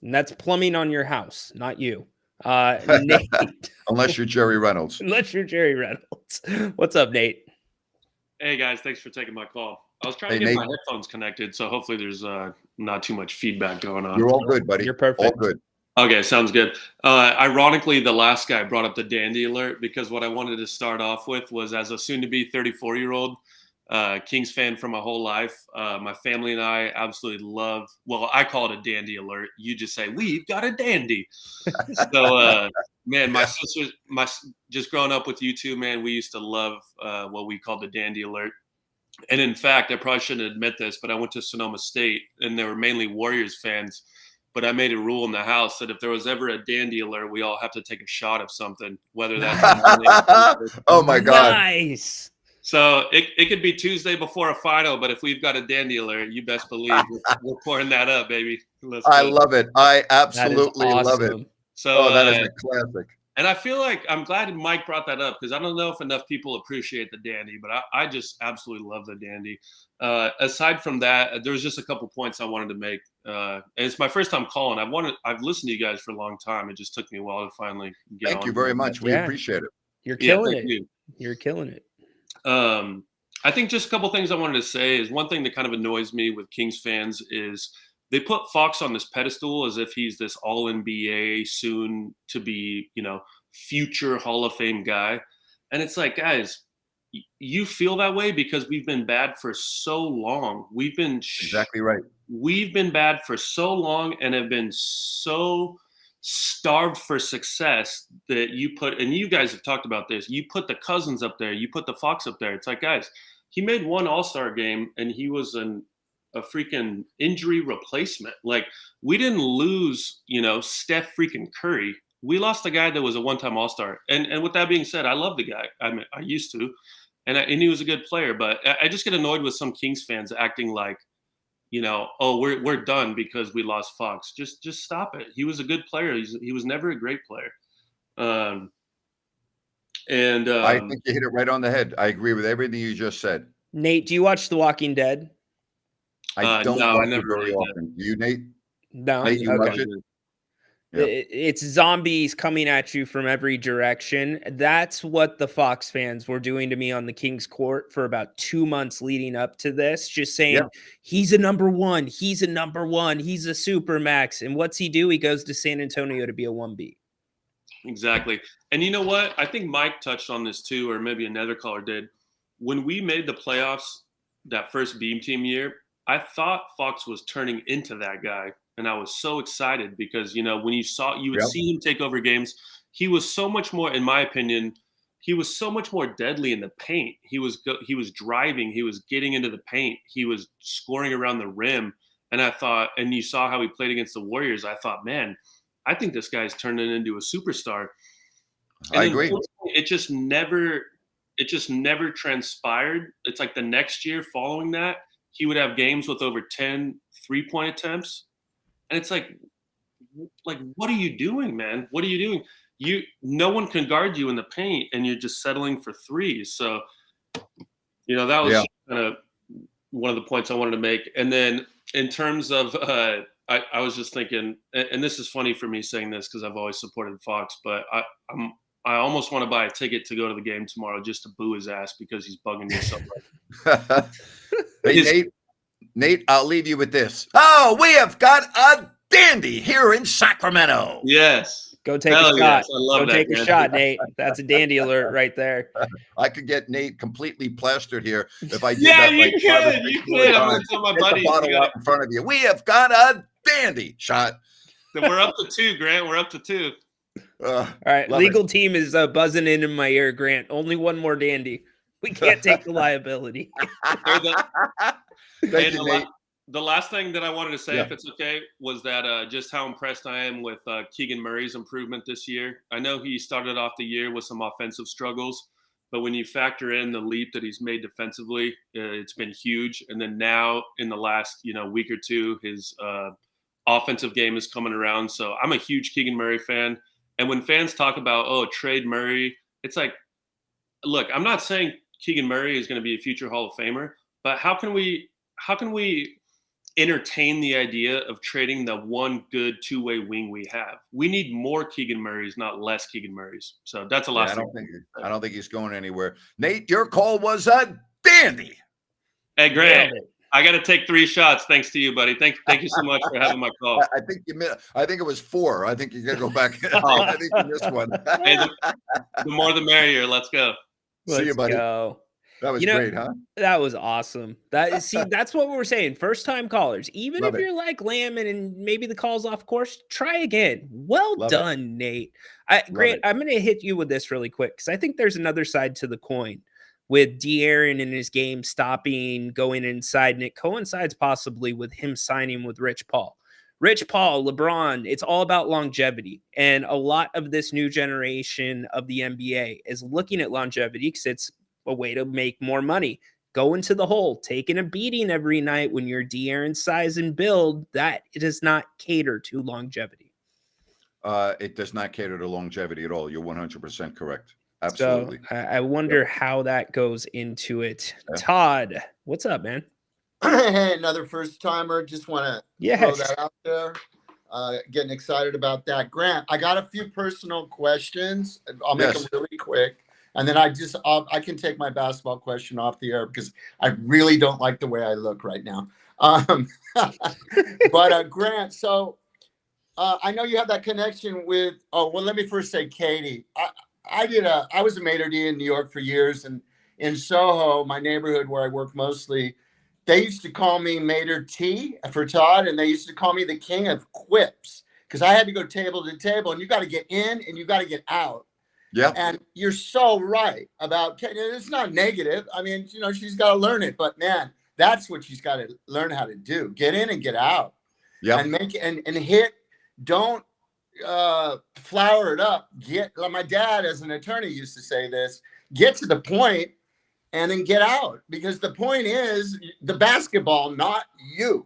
And that's plumbing on your house, not you. Nate. Unless you're Jerry Reynolds. Unless you're Jerry Reynolds. What's up, Nate? Hey, guys. Thanks for taking my call. I was trying to get my headphones connected, so hopefully there's not too much feedback going on. You're all good, buddy. You're perfect. All good. Okay, sounds good. Ironically, the last guy brought up the dandy alert because what I wanted to start off with was, as a soon-to-be 34-year-old, Kings fan for my whole life. My family and I absolutely love. Well, I call it a dandy alert. You just say we've got a dandy. So, man, my sisters, just growing up with you two, man, we used to love what we called the dandy alert. And in fact, I probably shouldn't admit this, but I went to Sonoma State, and they were mainly Warriors fans. But I made a rule in the house that if there was ever a dandy alert, we all have to take a shot of something, whether that's oh my God. Nice. So it could be Tuesday before a final, but if we've got a dandy alert, you best believe we're pouring that up, baby. I love it. I absolutely love it. Awesome. So that is a classic. And I feel like I'm glad Mike brought that up because I don't know if enough people appreciate the dandy, but I just absolutely love the dandy. Aside from that, there was just a couple points I wanted to make. And it's my first time calling. I've listened to you guys for a long time. It just took me a while to finally get on. Thank you very much. We appreciate it. You're killing it. You're killing it. I think just a couple things I wanted to say is one thing that kind of annoys me with Kings fans is they put Fox on this pedestal as if he's this all NBA soon to be, future Hall of Fame guy. And it's like, guys, you feel that way because we've been bad for so long. We've been exactly right. We've been bad for so long and have been so starved for success that you put, and you guys have talked about this, you put the Cousins up there, you put the Fox up there. It's like, guys, he made one All-Star game and he was a freaking injury replacement. Like, we didn't lose, Steph freaking Curry. We lost a guy that was a one-time All-Star. And with that being said, I love the guy. I mean, I used to, and he was a good player. But I just get annoyed with some Kings fans acting like, oh, we're done because we lost Fox. Just stop it. He was a good player. He was never a great player. I think you hit it right on the head. I agree with everything you just said. Nate, do you watch The Walking Dead? I don't watch it very often. Do you, Nate? No. Nate, you watch it? Yep. It's zombies coming at you from every direction. That's what the Fox fans were doing to me on the Kings court for about 2 months leading up to this, just saying, he's a number one. He's a number one. He's a super max. And what's he do? He goes to San Antonio to be a 1B. Exactly. And you know what? I think Mike touched on this too, or maybe another caller did. When we made the playoffs that first Beam Team year, I thought Fox was turning into that guy. And I was so excited because, when you would see him take over games, he was so much more, in my opinion, he was so much more deadly in the paint. He was driving, he was getting into the paint, he was scoring around the rim. And I thought, and you saw how he played against the Warriors. I thought, man, I think this guy's turning into a superstar. And I agree. It just never transpired. It's like the next year following that, he would have games with over 10 3-point attempts. And it's like, what are you doing, man? What are you doing? No one can guard you in the paint, and you're just settling for threes. So, that was kind of one of the points I wanted to make. And then in terms of, I was just thinking, and this is funny for me saying this because I've always supported Fox, but I almost want to buy a ticket to go to the game tomorrow just to boo his ass because he's bugging me so much. Hey, Nate, I'll leave you with this. Oh, we have got a dandy here in Sacramento. Yes. Go take a shot. Yes. I love Go that, take man. a shot, Nate. That's a dandy alert right there. I could get Nate completely plastered here if I did Yeah, that. you Like could. You could. I'm going to tell my Get the buddies. bottle out in front of you. We have got a dandy shot. We're up to 2, Grant. We're up to 2. All right. Legal team is buzzing in my ear, Grant. Only one more dandy. We can't take the liability. Thank you, Nate. The last thing that I wanted to say, if it's okay, was that just how impressed I am with Keegan Murray's improvement this year. I know he started off the year with some offensive struggles, but when you factor in the leap that he's made defensively, it's been huge. And then now in the last week or two, his offensive game is coming around. So I'm a huge Keegan Murray fan. And when fans talk about, trade Murray, it's like, look, I'm not saying Keegan Murray is going to be a future Hall of Famer, but how can we entertain the idea of trading the one good two-way wing we have? We need more Keegan Murrays, not less Keegan Murrays. So that's a lot. I don't think he's going anywhere. Nate, your call was a dandy. Hey, Grant, I got to take 3 shots. Thanks to you, buddy. Thank you so much for having my call. I think you missed. I think it was 4. I think you got to go back. I think you missed one. Hey, the more the merrier. Let's go. See you, buddy. Go. That was You know, great, huh? that was awesome. That's what we're saying. First time callers, even Love if it. you're like Lamb and maybe the call's off course, try again. Well Love it. done, Nate. Love Grant, it. I'm going to hit you with this really quick because I think there's another side to the coin with De'Aaron and his game stopping, going inside, and it coincides possibly with him signing with Rich Paul. Rich Paul, LeBron, it's all about longevity. And a lot of this new generation of the NBA is looking at longevity because it's a way to make more money. Go into the hole, taking a beating every night when you're De'Aaron size and build, that it does not cater to longevity. It does not cater to longevity at all. You're 100% correct. So Absolutely. I wonder how that goes into it. Yeah. Todd, what's up, man? Hey, another first timer. Just want to throw Yes. that out there. Getting excited about that. Grant, I got a few personal questions. I'll make Yes. them really quick. And then I can take my basketball question off the air because I really don't like the way I look right now. But Grant, so I know you have that connection with, let me first say Katie. I was a maitre d' in New York for years, and in Soho, my neighborhood where I work mostly, they used to call me Mater T for Todd, and they used to call me the king of quips because I had to go table to table, and you got to get in and you got to get out. Yeah. And you're so right about it's not negative. I mean, she's got to learn it, but man, that's what she's got to learn how to do: get in and get out. Yeah. And make and hit. Don't flower it up. Like my dad, as an attorney, used to say this: get to the point and then get out, because the point is the basketball, not you.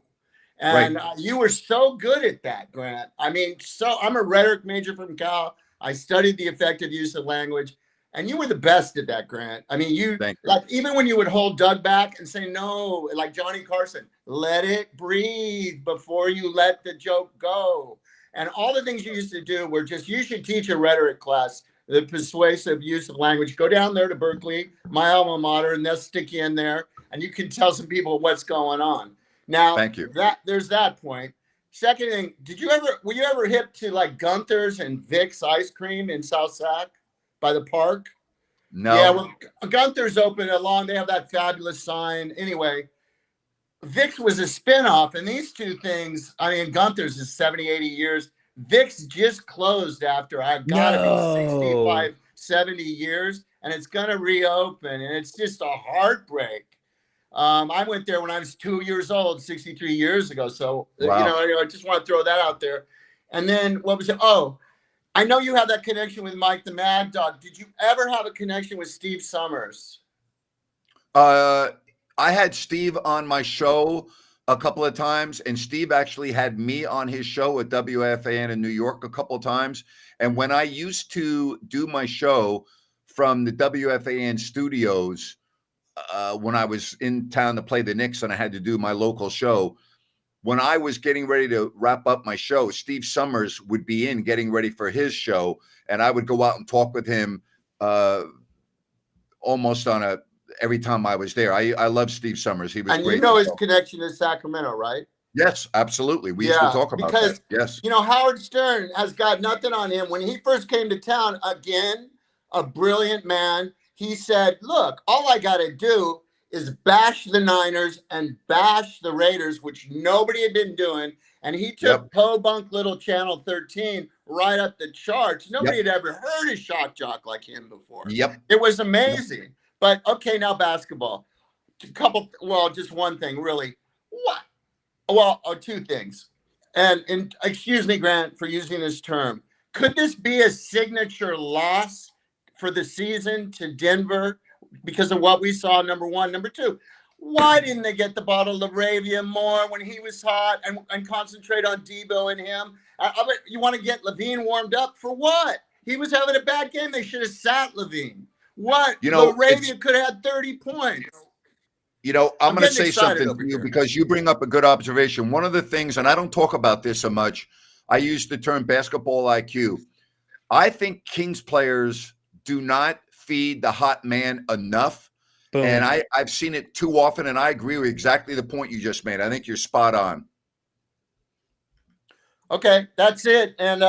And you were so good at that, Grant. I mean, I'm a rhetoric major from Cal. I studied the effective use of language, and you were the best at that, Grant. I mean, like even when you would hold Doug back and say no, like Johnny Carson, let it breathe before you let the joke go. And all the things you used to do were just, you should teach a rhetoric class, the persuasive use of language. Go down there to Berkeley, my alma mater, and they'll stick you in there, and you can tell some people what's going on. Now, thank you. There's that point. Second thing, were you ever hip to like Gunther's and Vic's ice cream in South Sac by the park? No. Yeah, well, Gunther's open along. They have that fabulous sign. Anyway, Vic's was a spinoff, and these two things, I mean, Gunther's is 70, 80 years. Vic's just closed after I gotta be 65, 70 years, and it's gonna reopen, and it's just a heartbreak. I went there when I was 2 years old, 63 years ago. So, wow. I just want to throw that out there. And then what was it? Oh, I know you have that connection with Mike the Mad Dog. Did you ever have a connection with Steve Summers? I had Steve on my show a couple of times, and Steve actually had me on his show at WFAN in New York a couple of times. And when I used to do my show from the WFAN studios, when I was in town to play the Knicks and I had to do my local show, when I was getting ready to wrap up my show, Steve Summers would be in getting ready for his show, and I would go out and talk with him almost on every time I was there. I love Steve Summers. He was and great. You know his connection to Sacramento, right? Yes, absolutely. We used to talk about that. Yes. Howard Stern has got nothing on him. When he first came to town, again, a brilliant man, he said, look, all I got to do is bash the Niners and bash the Raiders, which nobody had been doing. And he took Podunk Little Channel 13 right up the charts. Nobody had ever heard a shock jock like him before. It was amazing. But, okay, now basketball. Just one thing, really. What? Well, two things. And excuse me, Grant, for using this term. Could this be a signature loss for the season to Denver because of what we saw, number one? Number two, why didn't they get the bottle of Laravia more when he was hot and concentrate on Debo and him? You want to get Levine warmed up for what? He was having a bad game. They should have sat Levine. What? Laravia could have had 30 points. I'm going to say something to you because you bring up a good observation. One of the things, and I don't talk about this so much, I use the term basketball IQ. I think Kings players do not feed the hot man enough. Boom. And I've seen it too often, and I agree with exactly the point you just made. I think you're spot on. Okay, that's it. And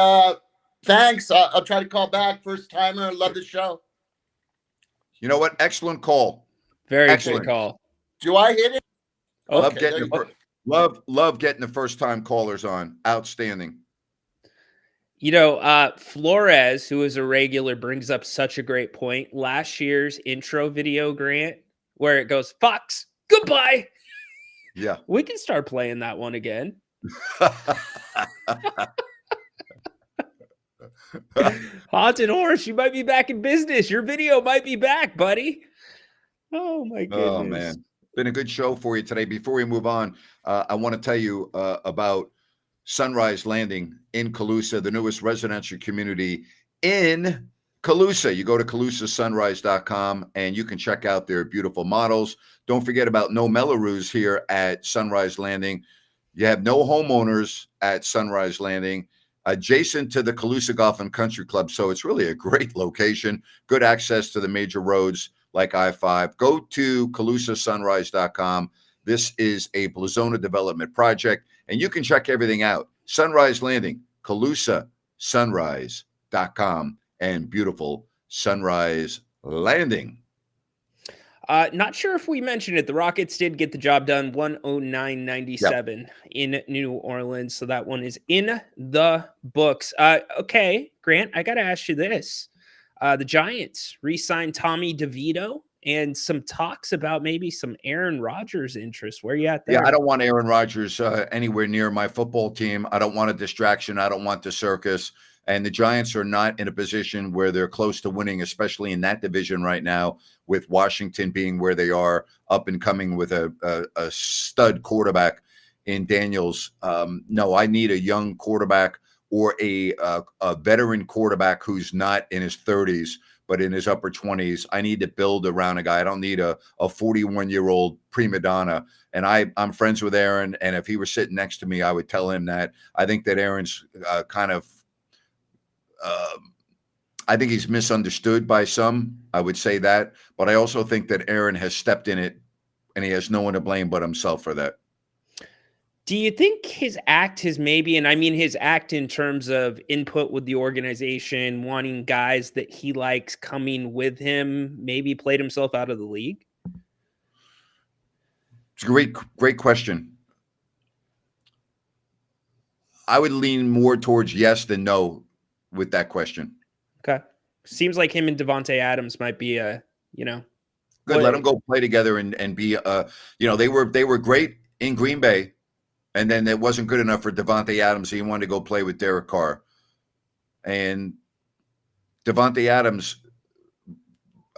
thanks. I'll try to call back. First timer. Love the show. You know what? Excellent call. Very Excellent. good call. Do I hit it? Oh, Love Okay, getting there the you love getting the first time callers on. Outstanding. you know, Flores, who is a regular, brings up such a great point. Last year's intro video, Grant, where it goes, Fox, goodbye. Yeah. We can start playing that one again. Haunted Horse, you might be back in business. Your video might be back, buddy. Oh, my goodness. Oh man, been a good show for you today. Before we move on, I want to tell you about Sunrise Landing in Calusa, the newest residential community in Calusa. You go to calusasunrise.com and you can check out their beautiful models. Don't forget about no Mellorews here at Sunrise Landing. You have no homeowners at Sunrise Landing, adjacent to the Calusa Golf and Country Club. So it's really a great location, good access to the major roads like I-5. Go to calusasunrise.com. This is a Blazona development project, and you can check everything out. Sunrise Landing, calusasunrise.com, and beautiful Sunrise Landing. Not sure if we mentioned it. The Rockets did get the job done, 109-97 in New Orleans. So that one is in the books. Okay, Grant, I got to ask you this. The Giants re-signed Tommy DeVito and some talks about maybe some Aaron Rodgers interest. Where you at there? Yeah, I don't want Aaron Rodgers anywhere near my football team. I don't want a distraction. I don't want the circus. And the Giants are not in a position where they're close to winning, especially in that division right now, with Washington being where they are, up and coming with a stud quarterback in Daniels. No, I need a young quarterback or a veteran quarterback who's not in his 30s, but in his upper 20s. I need to build around a guy. I don't need a 41-year-old prima donna. And I'm friends with Aaron, and if he were sitting next to me, I would tell him that. I think that Aaron's I think he's misunderstood by some. I would say that. But I also think that Aaron has stepped in it, and he has no one to blame but himself for that. Do you think his act has maybe, and I mean his act in terms of input with the organization, wanting guys that he likes coming with him, maybe played himself out of the league? It's a great question. I would lean more towards yes than no with that question. Okay. Seems like him and Devontae Adams might be good. Well, Let them go play together and be they were great in Green Bay, and then it wasn't good enough for Devontae Adams. He wanted to go play with Derek Carr. And Devontae Adams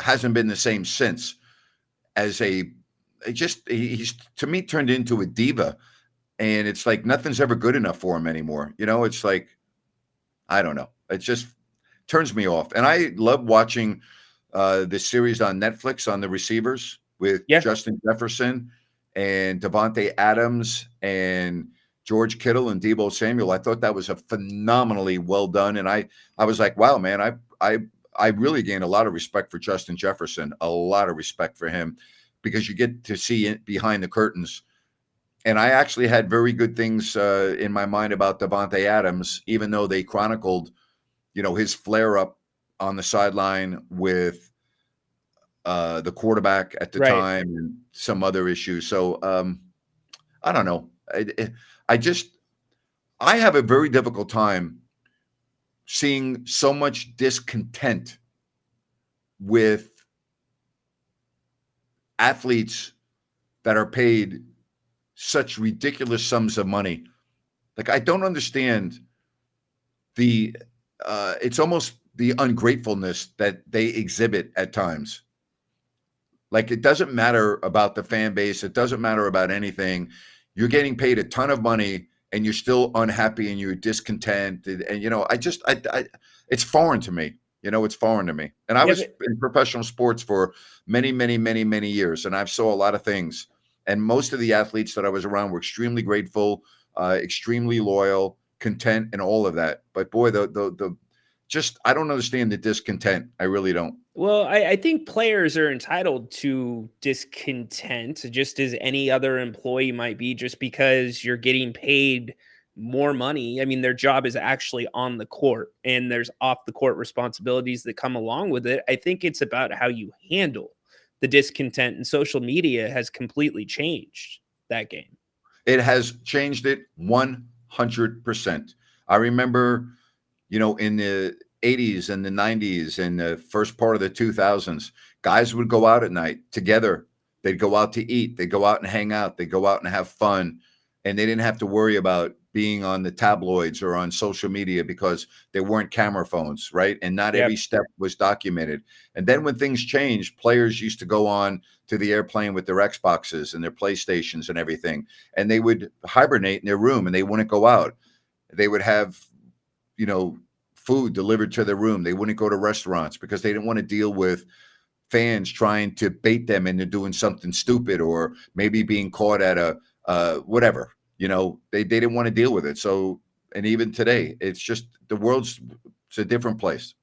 hasn't been the same since. He's to me turned into a diva, and it's like nothing's ever good enough for him anymore. It's like, I don't know. It just turns me off. And I love watching the series on Netflix on the receivers with Justin Jefferson and Devontae Adams and George Kittle and Deebo Samuel. I thought that was a phenomenally well done. And I was like, wow, man, I really gained a lot of respect for Justin Jefferson, a lot of respect for him, because you get to see it behind the curtains. And I actually had very good things in my mind about Devontae Adams, even though they chronicled, his flare up on the sideline with the quarterback at the time and some other issues. So I don't know. I have a very difficult time seeing so much discontent with athletes that are paid such ridiculous sums of money. Like, I don't understand it's almost the ungratefulness that they exhibit at times. Like, it doesn't matter about the fan base. It doesn't matter about anything. You're getting paid a ton of money and you're still unhappy and you're discontent. And it's foreign to me. It's foreign to me. And I was in professional sports for many, many, many, many years. And I saw a lot of things. And most of the athletes that I was around were extremely grateful, extremely loyal, content, and all of that. But boy, I don't understand the discontent. I really don't. Well, I think players are entitled to discontent, just as any other employee might be, just because you're getting paid more money. I mean, their job is actually on the court, and there's off the court responsibilities that come along with it. I think it's about how you handle the discontent and social media has completely changed that game. It has changed it 100%. I remember, in the 80s and the 90s and the first part of the 2000s, guys would go out at night together. They'd go out to eat. They'd go out and hang out. They'd go out and have fun. And they didn't have to worry about being on the tabloids or on social media because there weren't camera phones, right? And not every step was documented. And then when things changed, players used to go on to the airplane with their Xboxes and their PlayStations and everything. And they would hibernate in their room and they wouldn't go out. They would have, food delivered to their room. They wouldn't go to restaurants because they didn't want to deal with fans trying to bait them into doing something stupid or maybe being caught at a whatever. They didn't want to deal with it. So, and even today, it's just it's a different place.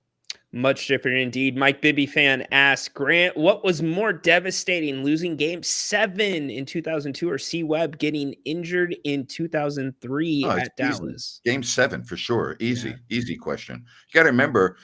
Much different indeed. Mike Bibby fan asks, Grant, what was more devastating, losing game 7 in 2002 or C Webb getting injured in 2003 at Dallas? Game 7 for sure. Easy question. You got to remember,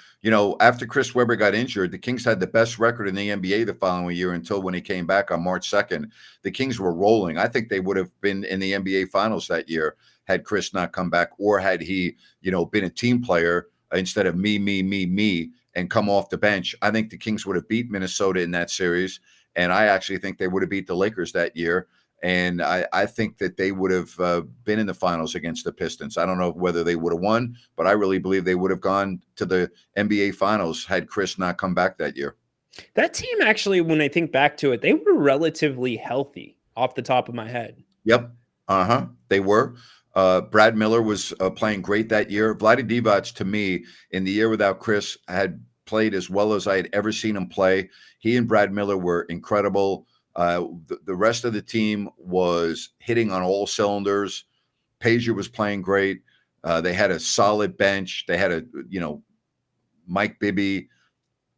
after Chris Webber got injured, the Kings had the best record in the NBA the following year until when he came back on March 2nd. The Kings were rolling. I think they would have been in the NBA Finals that year had Chris not come back, or had he, been a team player instead of me, and come off the bench. I think the Kings would have beat Minnesota in that series. And I actually think they would have beat the Lakers that year. And I think that they would have been in the finals against the Pistons. I don't know whether they would have won, but I really believe they would have gone to the NBA Finals had Chris not come back that year. That team actually, when I think back to it, they were relatively healthy off the top of my head. Yep. They were. Brad Miller was playing great that year. Vlade Divac, to me, in the year without Chris, had played as well as I had ever seen him play. He and Brad Miller were incredible. The rest of the team was hitting on all cylinders. Pazier was playing great. They had a solid bench. They had Mike Bibby,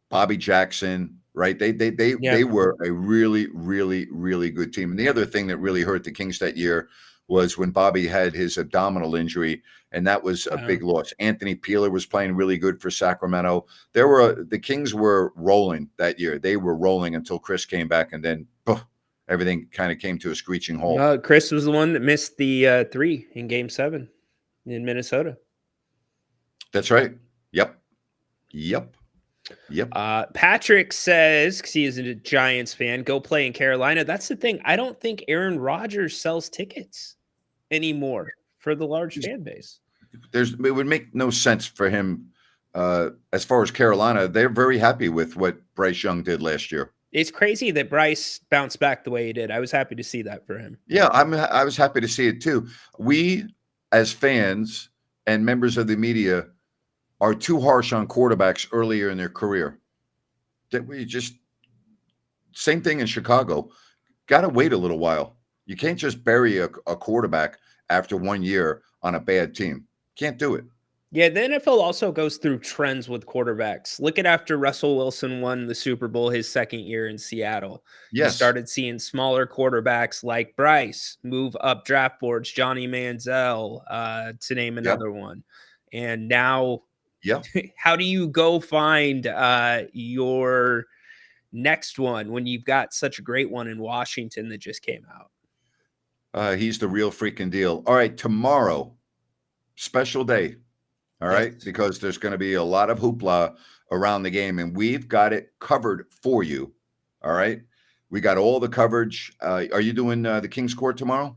Bobby Jackson, right? They were a really, really, really good team. And the other thing that really hurt the Kings that year was when Bobby had his abdominal injury, and that was a big loss. Anthony Peeler was playing really good for Sacramento. The Kings were rolling that year. They were rolling until Chris came back, and then everything kind of came to a screeching halt. Chris was the one that missed the 3 in Game 7 in Minnesota. That's right. Yep. Patrick says, because he is a Giants fan, go play in Carolina. That's the thing. I don't think Aaron Rodgers sells tickets anymore for the large fan base. It would make no sense for him. As far as Carolina, they're very happy with what Bryce Young did last year. It's crazy that Bryce bounced back the way he did. I was happy to see that for him. Yeah, I was happy to see it too. We, as fans and members of the media, are too harsh on quarterbacks earlier in their career. That we just, same thing in Chicago, got to wait a little while. You can't just bury a quarterback after 1 year on a bad team. Can't do it. Yeah, the NFL also goes through trends with quarterbacks. Look at after Russell Wilson won the Super Bowl his second year in Seattle. Yes. You started seeing smaller quarterbacks like Bryce move up draft boards, Johnny Manziel, to name another one. And now, how do you go find your next one when you've got such a great one in Washington that just came out? He's the real freaking deal. All right, tomorrow, special day. All right, because there's going to be a lot of hoopla around the game, and we've got it covered for you. All right, we got all the coverage. Are you doing the Kings Court tomorrow?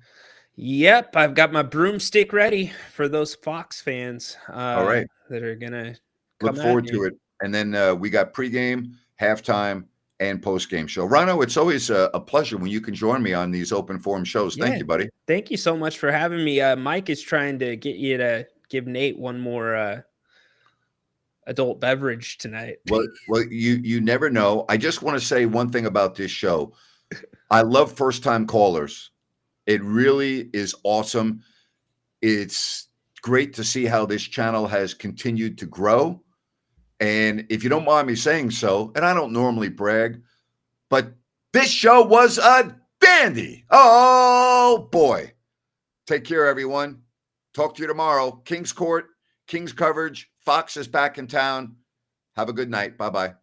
Yep, I've got my broomstick ready for those Fox fans. All right, that are gonna look forward to it. And then we got pregame, halftime, and postgame show. Rhino, it's always a pleasure when you can join me on these open forum shows. Thank you, buddy. Thank you so much for having me. Mike is trying to get you to give Nate one more adult beverage tonight. Well, you never know. I just want to say one thing about this show. I love first-time callers. It really is awesome. It's great to see how this channel has continued to grow. And if you don't mind me saying so, and I don't normally brag, but this show was a dandy. Oh, boy. Take care, everyone. Talk to you tomorrow. Kings Court, Kings coverage. Fox is back in town. Have a good night. Bye-bye.